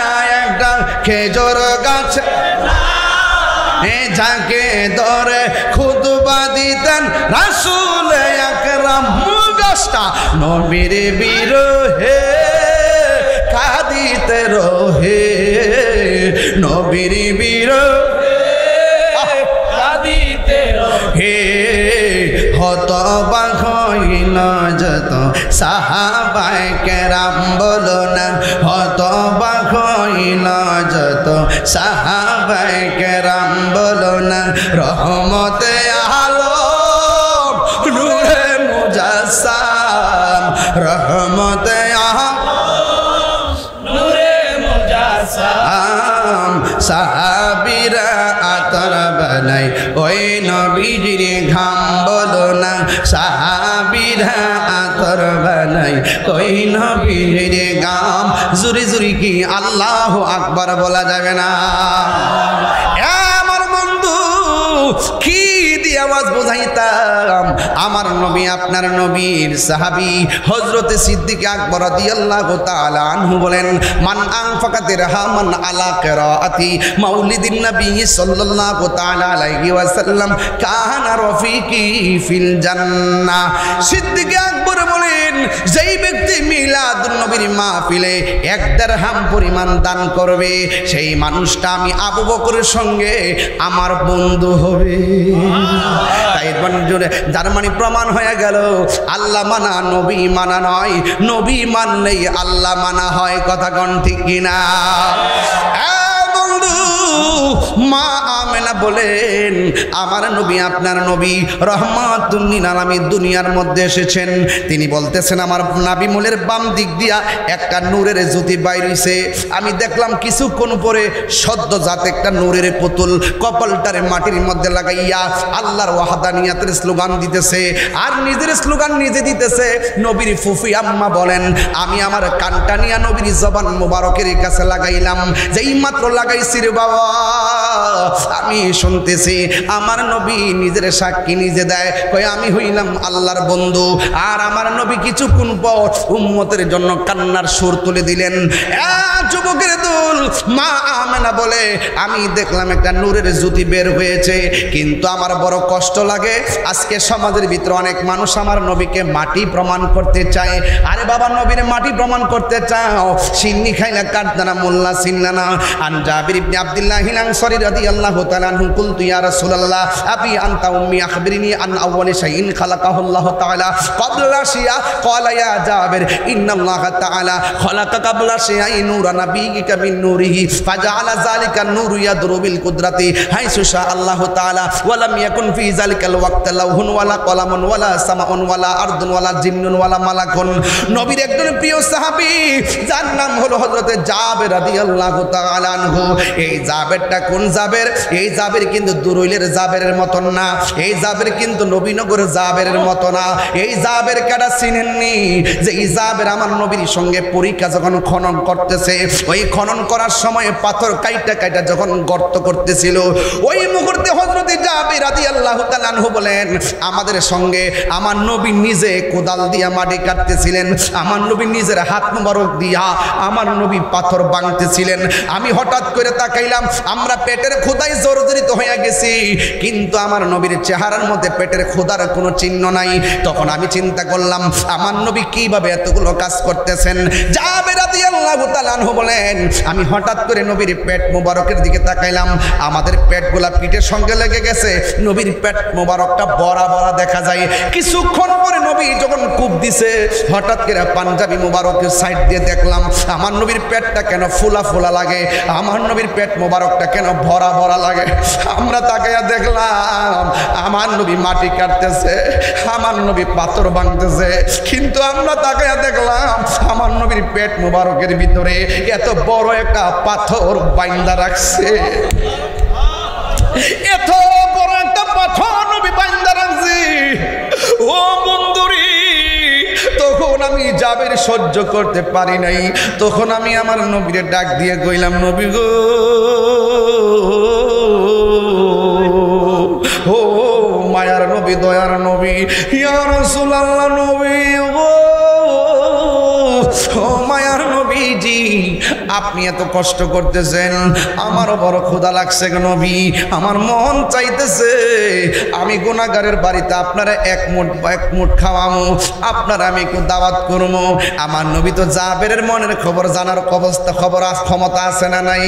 S1: একটা খেজুর গাছের যাকে ধরে খুতবা দিতেন রাসূল আকরাম। মুগস্তা নবীর বিরহে কাঁদিতে রহে, নবীর বিরহে কাঁদিতে রহে। হতবাক হইল যত সাহাবায়ে কেরাম বলো না, হতবাক হইল যত সাহাবায়ে কেরাম বলো না। রহমতে আলম নূরে মুজাসসাম, রহমতে আলম নূরে মুজাসসাম, সাহাবীরা বানাই ওই নবীজির ঘাম বলো না সাহাবীরা আতর বানাই ওই নবীজির ঘাম জুরি জুরি কি আল্লাহু আকবার বলা যাবে না আমার বন্ধু কি দিয়ে আওয়াজ বোঝাইতাম আমার নবী আপনার নবীর সাহাবী হযরত সিদ্দিক আকবর রাদিয়াল্লাহু তাআলা আনহু বলেন মান আনফাকা দিরহামান আলা কিরাআতি মাউলিদিন নবী সাল্লাল্লাহু তাআলা আলাইহি ওয়াসাল্লাম কানা রফিকি ফিল জান্নাহ সিদ্দিক আকবর বলেন যেই ব্যক্তি মিলাদুন নবীর মাহফিলে 1 দিরহাম পরিমাণ দান করবে সেই মানুষটা আমি আবু বকরের সঙ্গে আমার বন্ধু হবে তাই যার মানে প্রমাণ হয়ে গেল আল্লাহ মানা নবী মানা নয় নবী মানলেই আল্লাহ মানা হয় কথা কোন ঠিক কিনা বন্ধু মা আমেনা বলেন আমার নবী আপনার নবী রহমাতুল লিল আলামিন দুনিয়ার মধ্যে এসেছেন তিনি বলতেছেন আমার নাবি মুলের বাম দিক দিয়া একটা নূরের জ্যোতি বাইর হইছে আমি দেখলাম কিছুক্ষণ পরে সদ্যজাত একটা নূরের পুতুল কপালটারে মাটির মধ্যে লাগাইয়া আল্লাহর ওয়াহদানিয়াতের স্লোগান দিতেছে আর নিজের স্লোগান নিজে দিতেছে নবীর ফুফি আম্মা বলেন আমি আমার কানটা নিয়া নবীর জবান মোবারকের কাছে লাগাইলাম যেই মাত্র লাগাইছি রে বাবা আমি শুনতেছি আমার নবী নিজের সাক্ষী নিজে দেয় কই আমি হইলাম আল্লাহর বন্ধু আর আমার নবী কিছুক্ষণ পর উম্মতের জন্য কান্নার সুর তুলে দিলেন যুবকের দল মা আমেনা বলে আমি দেখলাম একটা নূরের জ্যোতি বের হয়েছে কিন্তু আমার বড় কষ্ট লাগে আজকে সমাজের ভিতরে অনেক মানুষ আমার নবীকে মাটি প্রমাণ করতে চায় আরে বাবা নবীর মাটি প্রমাণ করতে চাও সিন্নি খাইলা কাটদানা মোল্লা সিন্নানা আন জাবির ইবনে আব্দুল্লাহ আনসারী রাদিয়াল্লাহু তাআলা আনহু কুলতু ইয়া রাসূলুল্লাহ আবি আনতা উম্মি আখবিরনি আন আউয়ালি শাইইন খালাকাহু আল্লাহু তাআলা ক্বাবলা শিয়া ক্বালা ইয়া জাবির ইন্নাল্লাহা তাআলা খালাকা ক্বাবলা শিয়াই নূরা নাবিয়িকা মিন নূরিহি ফাজআলা যালিকা নূরু ইয়াদরু বিল কুদরাতি হাইসু শা আল্লাহু তাআলা ওয়া লাম ইয়াকুন ফি যালিকাল ওয়াক্ত লাউহুন ওয়ালা কলামুন ওয়ালা সামাউন ওয়ালা আরদুন ওয়ালা জিন্নুন ওয়ালা মালাকুন নবীর একজন প্রিয় সাহাবী যার নাম হলো হযরত জাবের রাদিয়াল্লাহু তাআলা আনহু এই জাবেরটা কোন জাবের এই জাবের কিন্তু দুরইলের জাবেরের মত না এই জাবের কিন্তু নবীনগরের জাবেরের মত না এই জাবের কাটা চিনেননি যে এই জাবের আমার নবীর সঙ্গে পরীক্ষা যখন খনন করতেছে ওই খনন করার সময় পাথর কাইটা কাইটা যখন গর্ত করতেছিল ওই মুহূর্তে হযরত জাবের রাদিয়াল্লাহু তাআলা আনহু বলেন আমাদের সঙ্গে আমার নবী নিজে কোদাল দিয়া মাটি কাটতেছিলেন আমার নবী নিজের হাত মোবারক দিয়া আমার নবী পাথর ভাঙতেছিলেন আমি হঠাৎ করে তাকাইলাম আমরা পেটের ক্ষুধায় জর্জরিত হয়ে গেছি কিন্তু আমার নবীর চেহারার মধ্যে পেটের ক্ষুধার কোনো চিহ্ন নাই তখন আমি চিন্তা করলাম আমার নবী কিভাবে এতগুলো কাজ করতেছেন জাবের রাদিয়াল্লাহু তাআলা আনহু বলেন আমি হঠাৎ করে নবীর পেট মোবারকের দিকে তাকাইলাম আমাদের পেটগুলা পিঠের সঙ্গে লেগে গেছে নবীর পেট মোবারকটা বড়া বড়া দেখা যায় কিছুক্ষণ পরে নবী যখন কূপ দিছে হঠাৎ করে পাঞ্জাবি মোবারকের সাইড দিয়ে দেখলাম আমার নবীর পেটটা কেন ফুলা ফুলা লাগে আমার নবীর পেট মোবারকটা কেন ভরা ভরা লাগে আমরা তাকাইয়া দেখলাম আমার নবী মাটি কাটতেছে আমার নবী পাথর ভাঙতেছে কিন্তু আমরা তাকাইয়া দেখলাম আমার নবীর পেট মোবারকের ভিতরে এত বড় একটা পাথর বাইন্দা রাখছে এত বড় একটা পাথর নবী বাইন্দা রাখছে ও বন্ধুরি তখন আমি জাবের সহ্য করতে পারি নাই তখন আমি আমার নবীরে ডাক দিয়ে কইলাম নবী গো ও মায়ার নবী দয়ার নবী ইয়া রাসূলুল্লাহ নবী গো ও মায়ার নবীজি আপনি এত কষ্ট করতেছেন আমারও বড় ক্ষুধা লাগছে গো নবী আমার মন চাইতেছে আমি গুনাহগারের বাড়িতে আপনারা এক মুঠ খাওয়ামু আপনারা আমি একটু দাওয়াত করবো আমার নবী তো জাবেরের মনের খবর জানার ক্ষমতা আছে না নাই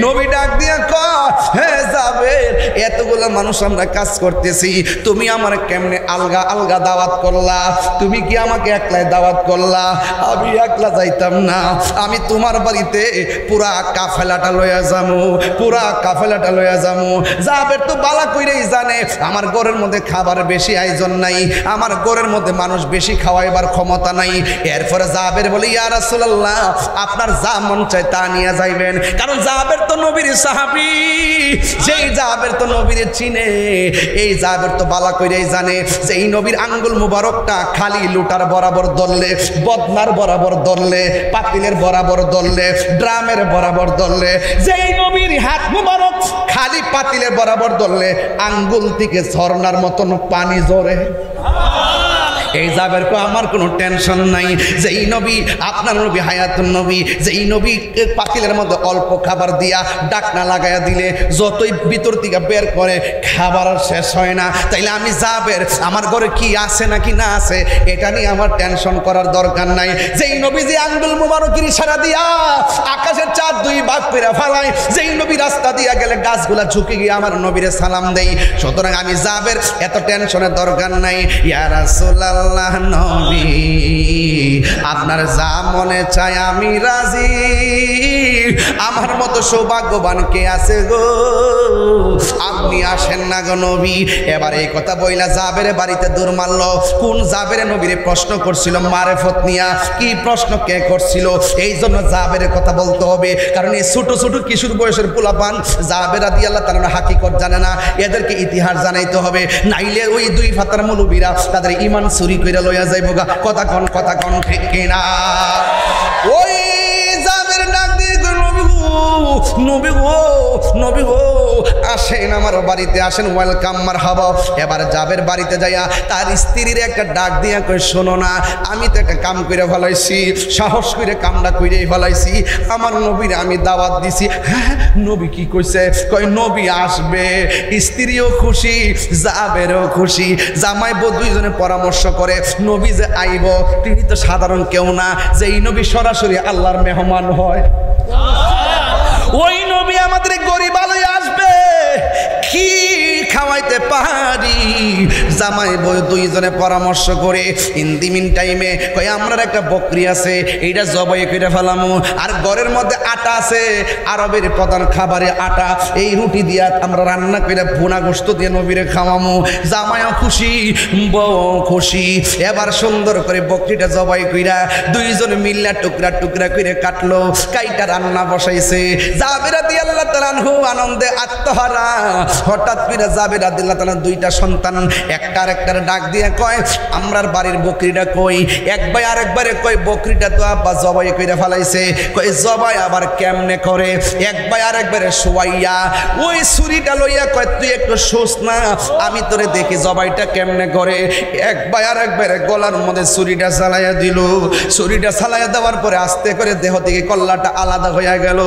S1: নবী ডাক দিয়ে কয় হে জাবের এতগুলো মানুষ আমরা কাজ করতেছি তুমি আমার কেমনে আলগা আলগা দাওয়াত করলা তুমি কি আমাকে একলাই দাওয়াত করলা আমি একলা যাইতাম না আমি তোমার বাড়িতে পুরা কাফেলাটা লইয়া যামু, পুরা কাফেলাটা লইয়া যামু। জাবের তো বালা কইরেই জানে আমার ঘরের মধ্যে খাবার বেশি আয়োজন নাই, আমার ঘরের মধ্যে মানুষ বেশি খাওয়াইবার ক্ষমতা নাই। এরপরে জাবের বলে ইয়া রাসূলুল্লাহ আপনার যা মন চায় তা নিয়ে যাইবেন, কারণ জাবের তো নবীর সাহাবী, যেই জাবের তো নবীর চিনে, এই জাবের তো বালা কইরেই জানে যে এই নবীর আঙ্গুল মুবারকটা খালি লুটার বরাবর ধরলে, বদনার বরাবর ধরলে, পাতিলের বরাবর ধরলে, ড্রামের বরাবর ধরলে, যেই নবীর হাত মুবারক খালি পাতিলের বরাবর ধরলে আঙ্গুল থেকে ঝর্ণার মতন পানি ঝরে। এই জাবের কো আমার কোনো টেনশন নাই, যে এই নবী আপনার নবী হায়াতুন নবী, যে এই নবী পাতিলের মধ্যে অল্প খাবার দিয়া ডাকনা লাগাইয়া দিলে যতই ভিতর থেকে বের করে খাবার আর শেষ হয় না। তাইলে আমি জাবের আমার ঘরে কি আছে নাকি না আছে এটা নিয়ে আমার টেনশন করার দরকার নাই। যেই নবী যে আঙ্গুল মুবারকের ইশারা দিয়া আকাশের চাঁদ দুই ভাগ করে ফেলায়, যেই নবী রাস্তা দিয়া গেলে গাছগুলা ঝুঁকে গিয়ে আমার নবীরে সালাম দেই, সুতরাং আমি জাবের এত টেনশনের দরকার নাই। ইয়া রাসূলুল্লাহ নবী আপনার যা মনে চায় আমি রাজি, আমার মতো সৌভাগ্যবান কে আছে গো, আপনি আসেন না গো নবী। এবার এই কথা বইলা জাবের বাড়িতে দূর মারল। কোন জাবের নবীরে প্রশ্ন করছিল মারেফত নিয়া, কি প্রশ্ন কে করছিল, এই জন্য জাবের কথা বলতে হবে, কারণ এই ছোট ছোট কিশোর বয়সের পোলাপান জাবের রাদিয়াল্লাহু তাআলা হাকিকত জানে না, এদেরকে ইতিহাস জানাইতে হবে, নাইলে ওই দুই ফাতার মুলুবিরা তাদের ঈমান চুরি কইরা লইয়া যাইব গা। কথা কন ঠিক কিনা? ওই জাবের ডাক দিয়ে নবী গো, নবী গো আসেন আমার বাড়িতে আসেন, ওয়েলকাম মারহাবা। এবার জাবের বাড়িতে যাইয়া তার স্ত্রীর একটা ডাক দিয়া কই শোনো না, আমি তো একটা কাম করে ফেলাইছি, সাহস করে কামটা কইরেই ফেলাইছি, আমার নবীর আমি দাওয়াত দিছি। হ্যাঁ নবী কি কইছে? কয় নবী আসবে। স্ত্রীও খুশি, জাবেরও খুশি, জামাই বউ দুইজনে পরামর্শ করে নবী যে আইব তিনি তো সাধারণ কেউ না, যে এই নবী সরাসরি আল্লাহর মেহমান হয়, ওই নবী আমাদের গরিব আলোয় আসবে, কি খাওয়াইতে পারি? জামাই বউ দুইজনে পরামর্শ করে ইন দি মিন টাইমে কই আমরার একটা বকরি আছে, এইটা জবাই করে ফেলামু, আর ঘরের মধ্যে আটা আছে, আরবের প্রধান খাবারে আটা, এই রুটি দিয়া আমরা রান্না করে ভুনা গোশত দিয়ে নবীরে খাওয়ামু। জামাইও খুশি, বউ খুশি। এবার সুন্দর করে বকরিটা জবাই কইরা দুইজন মিল্লা টুকরা টুকরা করে কাটলো, কাইটা রান্না বসাইছে। জাবের রাদিয়াল্লাহু তাআলা আনহু আনন্দে আত্মহারা। হঠাৎ করে জাবের রাদিয়াল্লাহু তাআলা দুইটা সন্তান একটা আরেকটার ডাক দিয়ে কয় আমরার বাড়ির বকরিটা কই? এক ভাই আরেকবারে কয় বকরিটা তো আব্বা জবাই কইরা ফেলাইছে। কয় জবাই আবার কেমনে করে? এক ভাই আরেকবারে শুয়াইয়া ওই ছুরিটা লইয়া কয় তুই একটু শোস না, আমি তোরে দেখি জবাইটা কেমনে করে। এক ভাই আরেকবারে গলার মধ্যে ছুরিটা চালাইয়া দিল। ছুরিটা চালাইয়া দেওয়ার পরে আস্তে করে দেহ থেকে কল্লাটা আলাদা হইয়া গেল।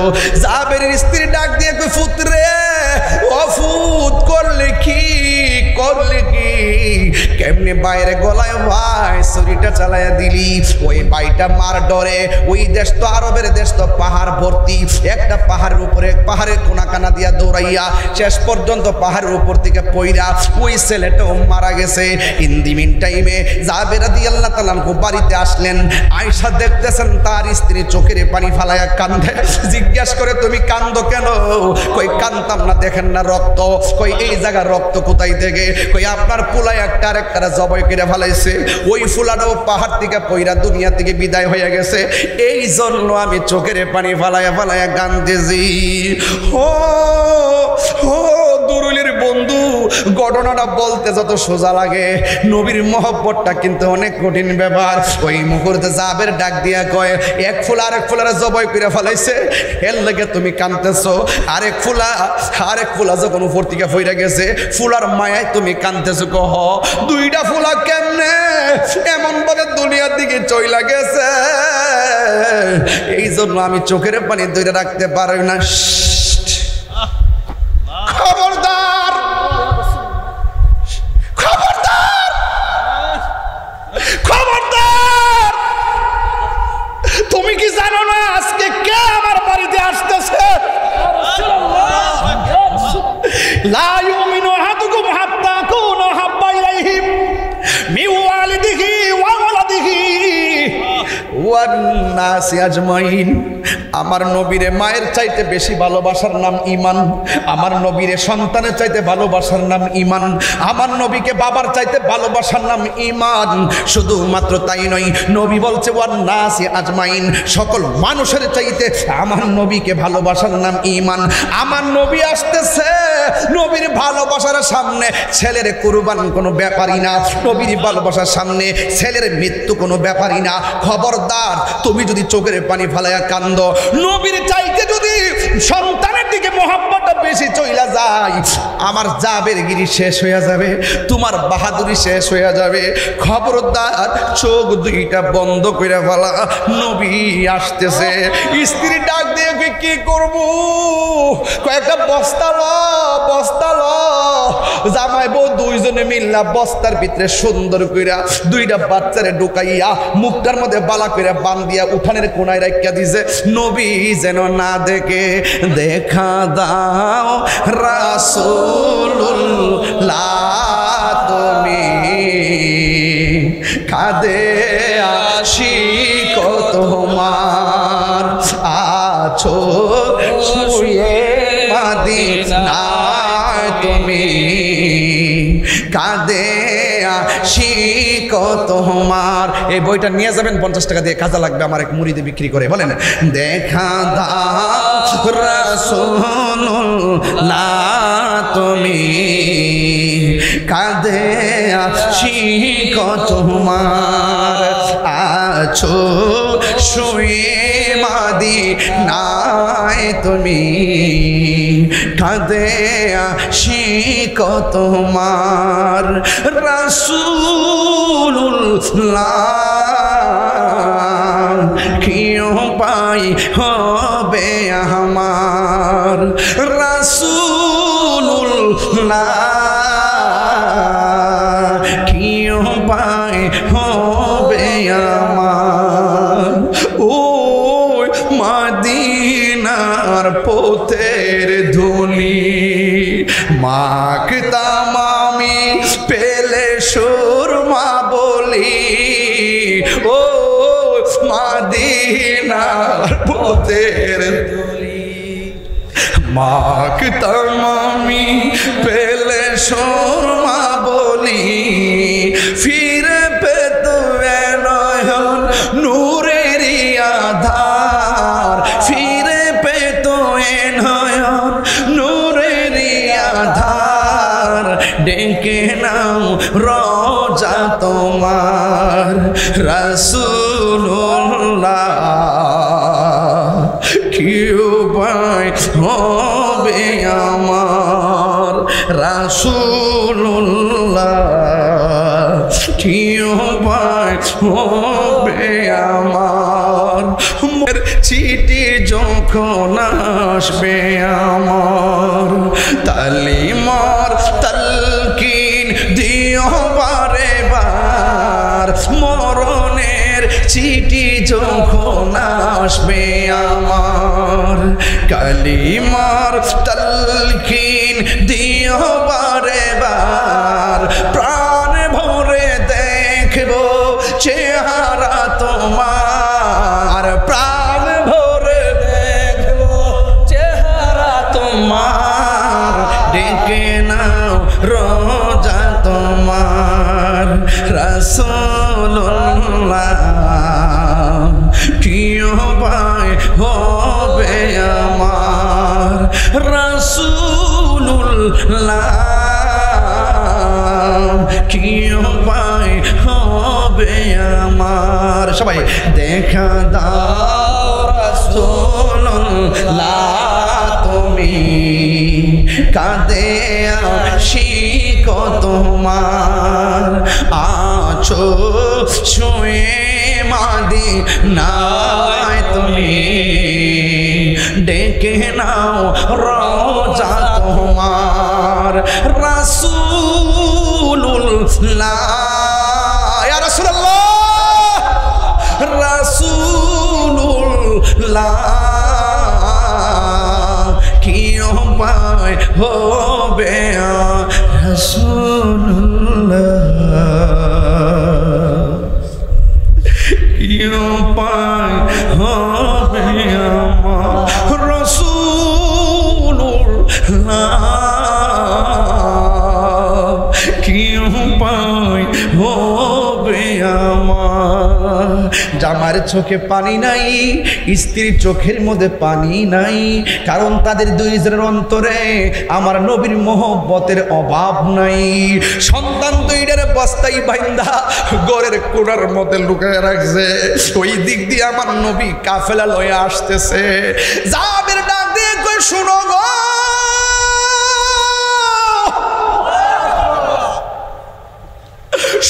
S1: জাবের স্ত্রী ডাক দিয়ে কই ফুতরে ও ফুত করলে কি কেমনে বাইরে গলায় ভাই ছুরিটা চালাইয়া দিলি? ওই ভাইটা মার ডরে, ওই দেশ তো আরবের দেশ তো পাহাড় ভর্তি, একটা পাহাড়ের উপরে পাহাড়ের কোনা কানা দিয়া দৌড়াইয়া শেষ পর্যন্ত পাহাড়ের উপর থেকে পইরা ওই ছেলেটাও মারা গেছে। ইন দি মিন টাইমে জাবের রাদিয়াল্লাহু তাআলা বাড়িতে আসলেন, আয়েশা দেখতেছেন তার স্ত্রী চোখের পানি ফালাইয়া কান্দে। জিজ্ঞাসা করে তুমি কান্দো কেন? কই কান্দতাম না, দেখেন না রক্ত। কই এই জায়গা রক্ত কোথায় থেকে? কই আপনার পোলা একটা আরেকটা জবাই করে ফেলাইছে, ওই ফুলাটাও পাহাড় থেকে পইরা দুনিয়া থেকে বিদায় হয়ে গেছে, এই জন্য আমি চোখের পানি ফালাইয়া ফালাইয়া কান্দেছি। হো হো দুরুলের বন্ধু, ঘটনাটা বলতে যত সোজা লাগে, নবীর মহব্বতটা কিন্তু অনেক কঠিন ব্যাপার। ওই মুহূর্তে জাবের ডাক দিয়া কয় এক ফুলা আরেক ফুলারে জবাই করে ফেলাইছে, এর লাগে তুমি কাঁদতেছো। আরেক ফুলা যখন উপর থেকে ফইরা গেছে, ফুলার মায়ায় তুমি কাঁদতেছো। কহ দুইটা ফুলা কেমনে এমন ভাবে দুনিয়ার দিকে চইলা গেছে, এই জন্য আমি চোখের পানি ধরে রাখতে পারি না। খবরদার, খবরদার, খবরদার, তুমি কি জানো না আজকে কে আমার বাড়িতে আসতেছে? লা ইউমিনু আহাদুকুম হাত্তা কুনু হাব্বা ইলাইহি মিন ওয়ালিদিহি ওয়া ওয়ালাদিহি ওয়ান নাসি আজমাইন। আমার নবীরে মায়ের চাইতে বেশি ভালোবাসার নাম ঈমান, আমার নবীরে সন্তানের চাইতে ভালোবাসার নাম ঈমান, আমার নবীকে বাবার চাইতে ভালোবাসার নাম ঈমান। শুধুমাত্র তাই নয়, নবী বলছে ওয়ান নাসি আজমাইন, সকল মানুষের চাইতে আমার নবীকে ভালোবাসার নাম ঈমান। আমার নবী আসতেছে, নবীর ভালোবাসার সামনে ছেলের কুরবান কোনো ব্যাপারই না, নবীর ভালোবাসার সামনে ছেলের মৃত্যু কোনো ব্যাপারই না। খবরদার, তুমি যদি চোখের পানি ফালাইয়া কান্দ, নবীর চাইতে যদি সন্তানের দিকে মহব্বতটা বেশি চইলা যায়, আমার জাবের গিরি শেষ হয়ে যাবে, তোমার বাহাদুরি শেষ হয়ে যাবে। খবরদার, চোখ দুইটা বন্ধ করে ফেলা, নবী আসতেছে। স্ত্রী ডাক দিয়ে কি করব, কয়েকটা বস্তা ল, বস্তা ল। জামাই বউ দুইজনে মিল্লা বস্তার ভিতরে সুন্দর কইরা দুইটা বাচ্চারে ঢুকাইয়া মুখটার মধ্যে বালা কইরা বান্ধিয়া উঠানের কোনায় রাখিয়া দিছে, নবী যেন না দেখে। দেখা দাও রাসূলুল্লাহ, তুমি কাঁদে আশিক তোমার, আছো শুয়ে মাদিনায় তুমি, কাঁদে আশিক তোমার। এই বইটা নিয়ে যাবেন, 50 টাকা দিয়ে, কাজে লাগবে আমার এক মুরিদে বিক্রি করে। বলেন দেখা দাও রাসূলুল্লাহ, তুমি কাঁদে আশিক তোমার, আছো শুয়ে মাদিনায় তুমি, কাঁদে আশিক তোমার। রাসূলুল্লাহ কি উপায় হবে আমার, রাসূলুল্লাহ কি উপায় হবে আমার। ওই মাদিনার পথের ধুলি মাখতাম আমি, পেলে সুরমা বলি, ও মাদিনার পথের ধুলি মাখতাম আমি, পেলে সুরমা বলি, ফিরে পেত নয়ন নূরের আধার, ফিরে পেত নয়ন নূরের আধার, ডেকে নাও রোজা তোমার। রাসূলুল্লাহ কি উপায় হবে আমার, রাসূলুল্লাহ কি উপায় হবে আমার। চিঠি যখন আসবে আমার, তালিমার তালকিন দিও বারে বার, মরণের চিঠি যখন আসবে আমার, কালিমার তালকিন দিও বারে বার, প্রাণ ভরে দেখব চেহারা তোমার, প্রাণ ভরে দেখব চেহারা তোমার, ডেকে নাও রোজা তোমার। রাসূলুল্লাহ কি উপায় হবে আমার, রাসূলুল্লাহ কি উপায় হবে আমার। সবাই দেখা দাও রাসূলুল্লাহ, তুমি কাঁদে আশিক তোমার, আছো শুয়ে মাদিনায় তুমি, ডেকে নাও রোজা তোমার। রাসূলুল্লাহ, ইয়া রাসূলুল্লাহ, রাসূলুল্লাহ কি উপায় হবে রাসূলুল্লাহ, কি উপায় হবে আমার। কি উপায় হবে আমার? জামার চোখে পানি নাই, স্ত্রীর চোখের মধ্যে পানি নাই, কারণ তাদের দুইজনের অন্তরে আমার নবীর মহব্বতের অভাব নাই। সন্তান দুইটার বস্তাই বাইন্দা ঘরের কোণার মধ্যে লুকায় রাখছে। ওই দিক দিয়ে আমার নবী কাফেলা লয়ে আসতেছে। জাবের ডাক দিয়ে কই, শুনো গো,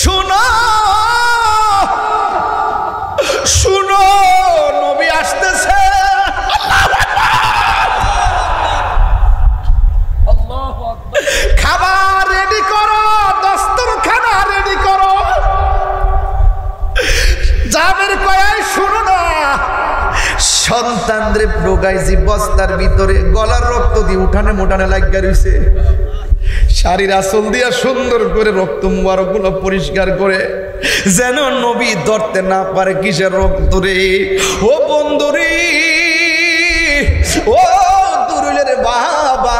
S1: শুনো শুনো, নবী আসতেছে। খাবার রেডি করো, দস্তরখানা রেডি করো। জাবের কয়, শুনো না, সন্তানরে প্রোগাইছি বস্তার ভিতরে, গলার রক্ত দিয়ে উঠানে মোটানে লাগিয়া রইছে। শাড়ির আঁচল দিয়া সুন্দর করে রক্ত মুবারক গুলো পরিষ্কার করে, যেন নবী ধরতে না পারে কিসের রক্ত রে। ও বন্ধুরে, ও দুরুলের বাবা,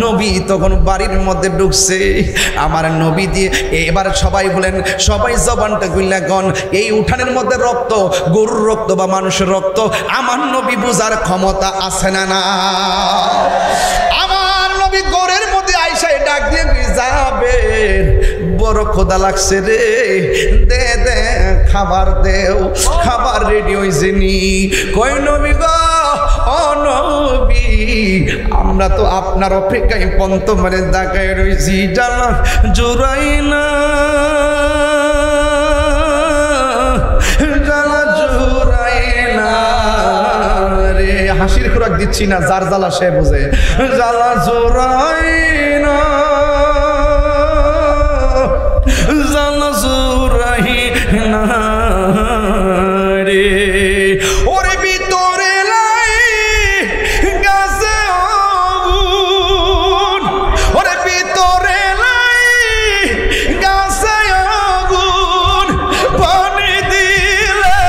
S1: নবী তখন বাড়ির মধ্যে ঢুকছে। আমার নবী দিয়ে এবার সবাই বলেন, সবাই জবানটা গুইলা গন, এই উঠানের মধ্যে রক্ত, গরুর রক্ত বা মানুষের রক্ত, আমার নবী বুঝার ক্ষমতা আছে না? না। আমার নবী গোরের মধ্যে আইসাই ডাক দিয়ে যাবে, বড় খোদা লাগছে রে, দে দে খাবার দেও। খাবার রেডি হয়েছে নি? কই নবী গো, ও নবী, আমরা তো আপনার অপেক্ষায় পন্ত মানে দাগায় রয়েছি, জানা জোরাই না, জানা জোরাই না রে। হাসির খোরাক দিচ্ছি না, যার জ্বালা সে বোঝে। জ্বালা জোরাই না, জ্বালা জোরাই না রে। ওরে ভিতরে লাই গাছে আগুন, ওরে ভিতরে লাই গাছে আগুন, পানি দিলে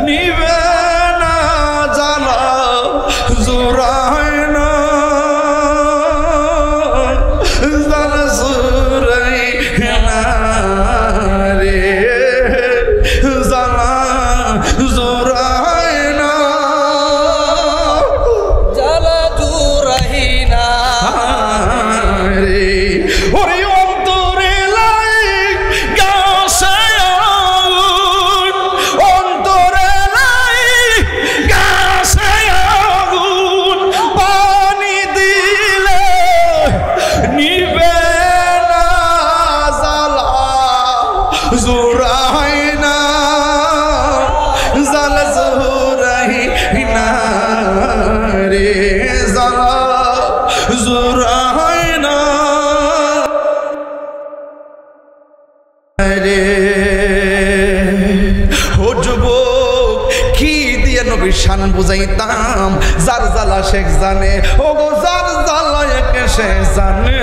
S1: নিবে না, জ্বালা জোরাই না, জ্বালা জোরাই না রে, জ্বালা জোরাই না,
S2: জ্বালা জোরাই না
S1: রে। ওরে অন্তরে লাই গাছে আগুন, অন্তরে লাই গাছে আগুন, পানি দিলে নিবে না, জ্বালা জোরাই না, জ্বালা জোরাই না রে, জ্বালা জোরাই না রে। ও যুবক, কি দিয়ে নবীর শান বুঝাইতাম, যার জ্বালা শেখ জানে। ও গো, যার জ্বালা একে সে জানে,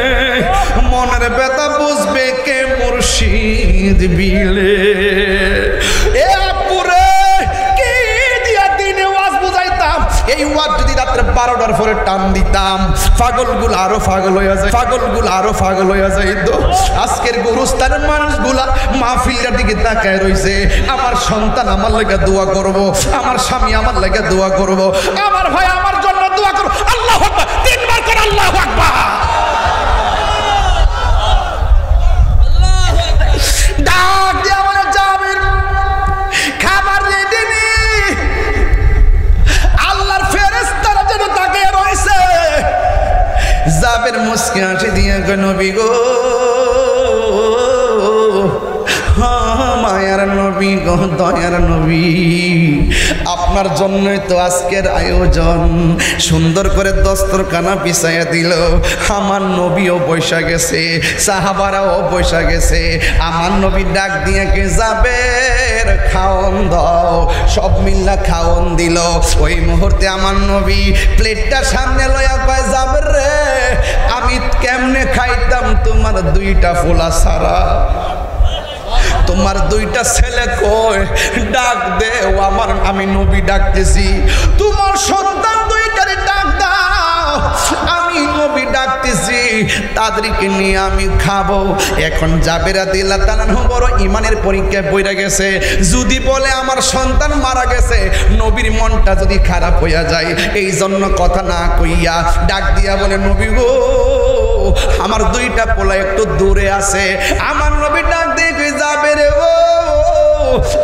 S1: মনের ব্যথা বুঝবে কে মুর্শিদ বিলে। এ পুরে কি দিয়া দিনে ওয়াজ বুঝাইতাম, এই ওয়াজ যদি রাত্রে 12টার পরে টান দিতাম, পাগলগুলো আরো পাগল হইয়া যায়, পাগলগুলো আরো পাগল হইয়া যাইতো। আজকের গুরুস্থানের মানুষগুলা মাহফিলটার দিকে তাকায় রইছে। আমার সন্তান আমার লাগা দোয়া করব, আমার স্বামী আমার লাগা দোয়া করব, আমার ভাই আমার জন্য দোয়া করব। আল্লাহু আকবার, 3 বার করে আল্লাহু আকবার। ডাক দিয়ে আমার জাবির, খাবার রেডি নি? আল্লাহর ফেরেশতারা যেন তাকিয়ে রইছে। জাবির মুস্কি হাসি দিয়ে কয়, নবী গো, মায়ার নবী গো, দয়ার নবী, আপনার জন্যই তো আজকের আয়োজন। সুন্দর করে দস্তরখানা বিছাইয়া দিল। আমার নবীও বৈশা গেছে, সাহাবারাও বৈশা গেছে। আমার নবী ডাক দিয়ে কে যাবে, খাওন দাও। সব মিল্লা খাওন দিল। ওই মুহূর্তে আমার নবী প্লেটটা সামনে লইয়া কয়, যাবে রে, আমি কেমনে খাইতাম তোমার 2টা ফুলা সারা, তোমার 2টা ছেলে কই, ডাক দেও। আমার আমি নবী ডাকতেছি, তোমার সন্তান 2টারে ডাক দাও, আমি নবী ডাকতেছি, তাদেরকে নিয়ে আমি খাবো। এখন জাবের রাদিয়াল্লাহু তাআলা আনহু বড় ইমানের পরীক্ষায় পড়ে গেছে। যদি বলে আমার সন্তান মারা গেছে, নবীর মনটা যদি খারাপ হইয়া যায়, এই জন্য কথা না কইয়া ডাক দিয়া বলে, নবী গো, আমার দুইটা পোলা একটু দূরে আছে। আমার নবী ডাক দিয়ে যাবে রে, ও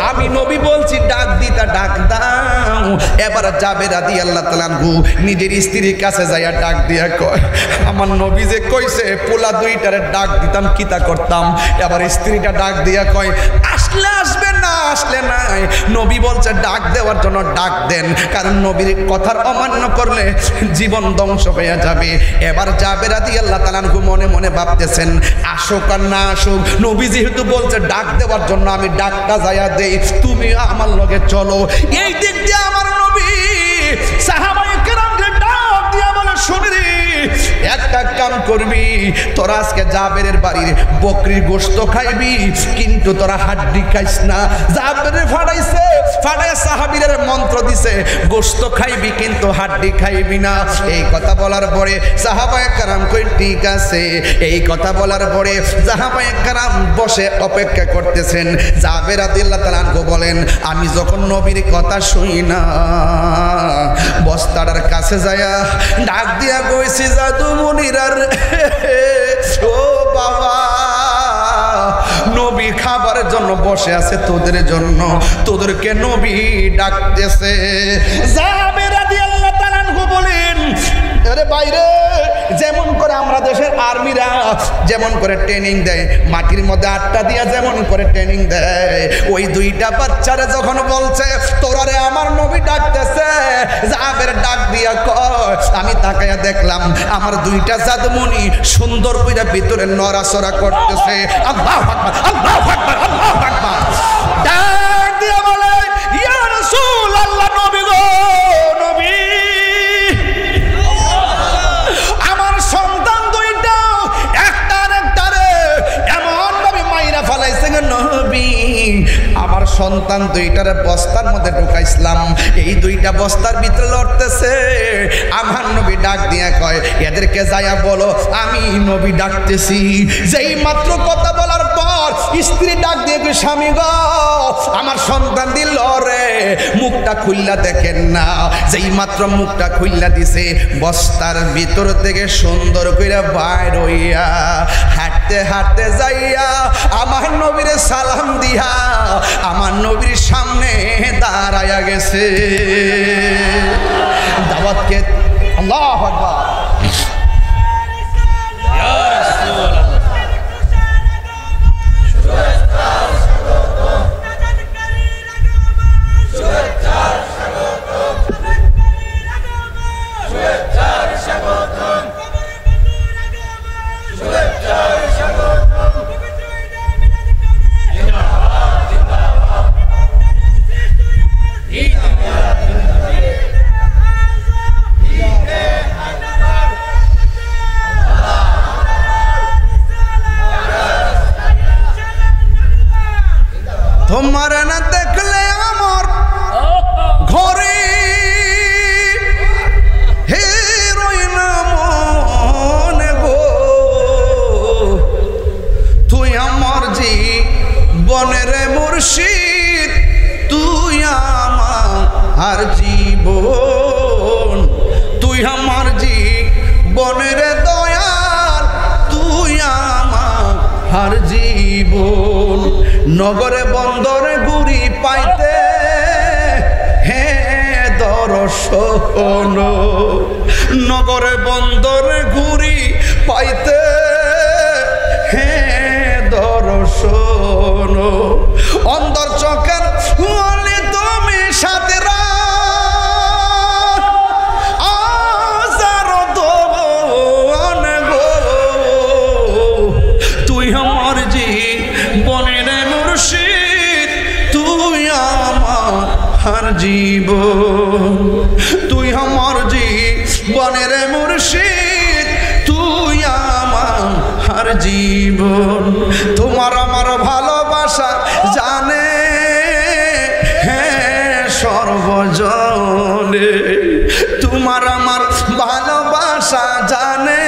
S1: আমি নবী বলছি ডাক দিতা, ডাক দাও। এবার জাবের রাদিয়াল্লাহু তাআলা আনহু নিজের স্ত্রীর কাছে যাইয়া ডাক দিয়া কয়, আমার নবী যে কইছে পোলা দুইটারে ডাক দিতাম কিতা করতাম। এবার স্ত্রীটা ডাক দিয়া কয়, আসলে আসবে, না আসলে নাই। নবী বলছে ডাক দেওয়ার জন্য ডাক দেন, কারণ নবীর কথার অমান্য করলে জীবন ধ্বংস হয়ে যাবে। এবার জাবের রাদিয়াল্লাহু তাআলা আনহু মনে মনে ভাবতেছেন, আসুক আর না আসুক, নবী যেহেতু বলছে ডাক দেওয়ার জন্য, আমি ডাকটা যাইয়া দেই, তুমি আমার লগে চলো। এই দিক দিয়ে আমার নবী সাহাবায়ে কেরামকে ডাক দিয়া বলে, শুনি রে, একটা কাম করবি, তোরা আজকে জাবেরের বাড়ির বকরির গোশত খাইবি, কিন্তু তোরা হাড্ডি খাইস না। জাবেরে ফাড়াইছে, ফাড়াইয়া সাহাবীদের মন্ত্র দিছে, গোশত খাইবি কিন্তু হাড্ডি খাইবি না। এই কথা বলার পরে সাহাবায়ে কেরাম কই ঠিক আছে। এই কথা বলার পরে সাহাবায়ে কেরাম বসে অপেক্ষা করতেছেন। জাবের রাদিয়াল্লাহু তাআলা আনহু বলেন, আমি যখন নবীর কথা শুই না, বস্তাটার কাছে যায়া ডাক দিয়া কইছি, জাদু মুনিরার ও বাবা, নবী খাবারের জন্য বসে আছে তোদের জন্য, তোদেরকে নবী ডাকতেছে। জাবের রাদিয়াল্লাহু তাআলা আনহু বলেন, আরে বাইরে যেমন করে আমরা দেশের আর্মিরা যেমন করে ট্রেনিং দেয়, মাটির মধ্যে আটটা দিয়া যেমন করে ট্রেনিং দেয়, ওই দুইটা বাচ্চারা যখন বলছে তোরারে আমার নবী ডাকতেছে, জাবের ডাক দিয়া কয়, আমি তাকায়া দেখলাম আমার দুইটা জাদুমণি সুন্দর কইরা ভিতরে নড়াচড়া করতেছে। আল্লাহু আকবার, আল্লাহু আকবার, আল্লাহু আকবার। ডাক দিয়া বলে, ইয়া রাসূলুল্লাহ, নবী গো, নবী, আমার সন্তান দুইটা একটার একটারে এমন ভাবে মাইরা ফেলাইছে নবী, আমার সন্তান দুইটারে বস্তার মধ্যে ঢুকাইছিলাম, এই দুইটা বস্তার ভিতরে লড়তেছে। আমার নবী ডাক দিয়া কয়, এদেরকে যাইয়া বলো আমি নবী ডাকতেছি। যেই মাত্র কথা বলার পর স্ত্রী ডাক দিয়ে কয়, স্বামী গো, আমার সন্তান দিল রে, মুখটা খুললা দেখেন না। যেই মাত্র মুখটা খুললা দিছে, বস্তার ভিতর থেকে সুন্দর কইরা বাইর হইয়া হাঁটতে হাঁটতে যাইয়া আমার নবীর সালাম দিয়া আমার নবীর সামনে দাঁড়ায়া গেছে। দাওয়াতকে আল্লাহু আকবার। তোমার না দেখলে আমার ঘরে হে রই না মনে গো, তুই আমার জীবনের মুর্শিদ, তুই আমার জীবন, তুই আমার জীবনের দয়াল, তুই আমার জীবন। নগরে বন্দরে গুড়ি পাইতে হে দর্শন, নগরে বন্দরে গুড়ি পাইতে হে দর্শন, অন্তর চোখের হলে তুমি সাথে তুই আমার জীবনের মুর্শিদ, তুই আমার জীবন, তুই আমার জীবনের মুর্শিদ, তুই আমার জীবন। তোমার আমার ভালোবাসা জানে হ্যাঁ সর্বজনে, তোমার আমার ভালোবাসা জানে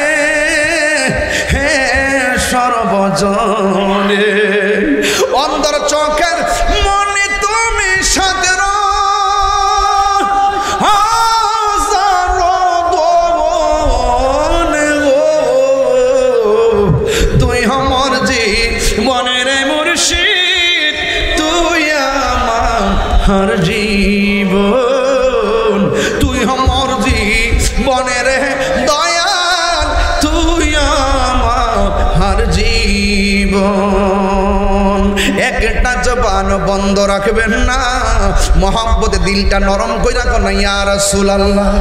S1: আমার জীবন, তুই আমার জীবনের দয়াল, তুই আমার জীবন। একটা জবান বন্ধ রাখবেন না, মহব্বতে দিলটা নরম কইরা কোন ইয়া রাসূলুল্লাহ।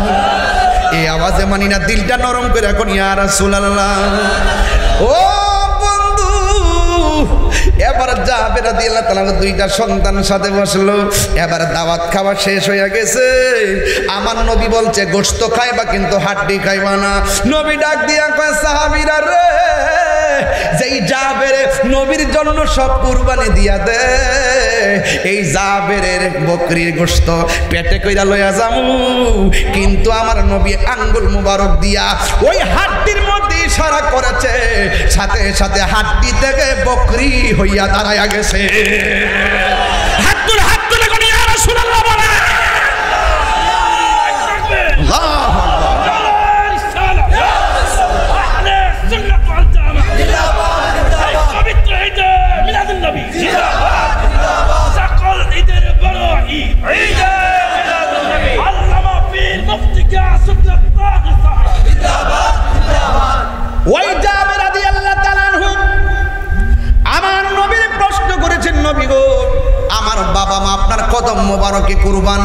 S1: এই আওয়াজে মানি না, দিলটা নরম কইরা কোন ইয়া রাসূলুল্লাহ। ও বন্ধু, এবার জাবের রাদিয়াল্লাহু তাআলা দুইটা সন্তান সাথে বসলো। এবার দাওয়াত খাওয়া শেষ হয়ে গেছে। আমার নবী বলছে গোশত খাইবা কিন্তু হাড্ডি খাইবা না। নবী ডাক দিয়া কয় সাহাবীরা রে, যেই জাবের নবীর জন্য সব কুরবানি দিয়া দে, এই জাবেরের বকরির গোশত পেটে কইরা লইয়া যামু, কিন্তু আমার নবী আঙ্গুল মুবারক দিয়া ওই হাড্ডির মধ্যে ইশারা করেছে, সাথে সাথে হাড্ডি থেকে বকরি হইয়া দাঁড়ায়া গেছে। হাত তুলে কোন ইয়া রাসূলুল্লাহ বলে আল্লাহ। ওই জাবের রাদিয়াল্লাহু তাআলা আনহু আমার নবীর প্রশ্ন করেছেন, নবী গো, আমার বাবা মা আপনার কদম মোবারকে কুরবান,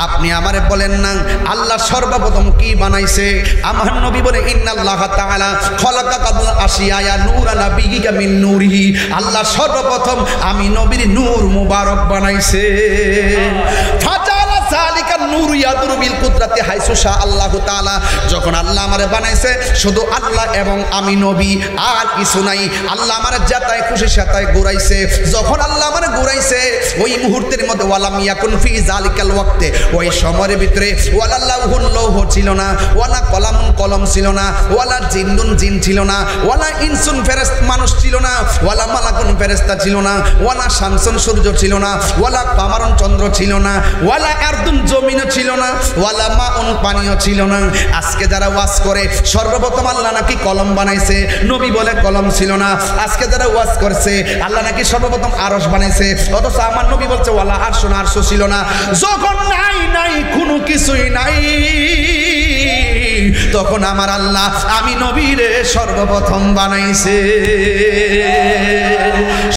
S1: আপনি আমারে বলেন না আল্লাহ সর্বপ্রথম কি বানাইছে? আমার নবী বলে ইন্নাল্লাহ তাআলা খলাকা কাবল আশিয়া নূরা নাবিয়িকা মিন নূরিহি, আল্লাহ সর্বপ্রথম আমি নবীর নূর মুবারক বানাইছে। ফাজালা যালিকা নূর ইয়াদুরু বিল কুদরাতি হাইসু শা আল্লাহু তাআলা, যখন আল্লাহ আমারে বানাইছে শুধু আল্লাহ এবং আমি নবী, আর কিছু নাই। আল্লাহ আমারে যেটাই খুশি সেটাই ঘুরাইছে। যখন আল্লাহ আমারে ঘুরাইছে ওই মুহূর্তের মধ্যে ওয়ালাম ইয়াকুন ফি যালিকাল ওয়াক্তে, ওই সময়ের ভিতরে ওয়ালা লাউহুন লৌহ ছিল না, ওয়ালা কলামুন কলম ছিল না, ওয়ালা জিন্নুন জিন ছিল না, ওয়ালা ইনসুন ফেরেশতা মানুষ ছিল না, ওয়ালা মালাকুন ফেরেশতা ছিল না, ওয়ালা শামসুন সূর্য ছিল না, ওয়ালা কামারুন চন্দ্র ছিল না, ওয়ালা আরদুন জমিনও ছিল না, ওয়ালা মাউন পানিও ছিল না। আজকে যারা ওয়াজ করে সর্বপ্রথম আল্লাহ নাকি কলম বানাইছে, নবী বলে কলম ছিল না। আজকে যারা ওয়াজ করছে আল্লাহ নাকি সর্বপ্রথম আরশ বানাইছে, অথচ আমার নবী বলছে ওয়ালা আরশুন, আরশ ছিল না। যখন নাই কোনো কিছুই নাই, তখন আমার আল্লাহ আমি নবীরে সর্বপ্রথম বানাইছে।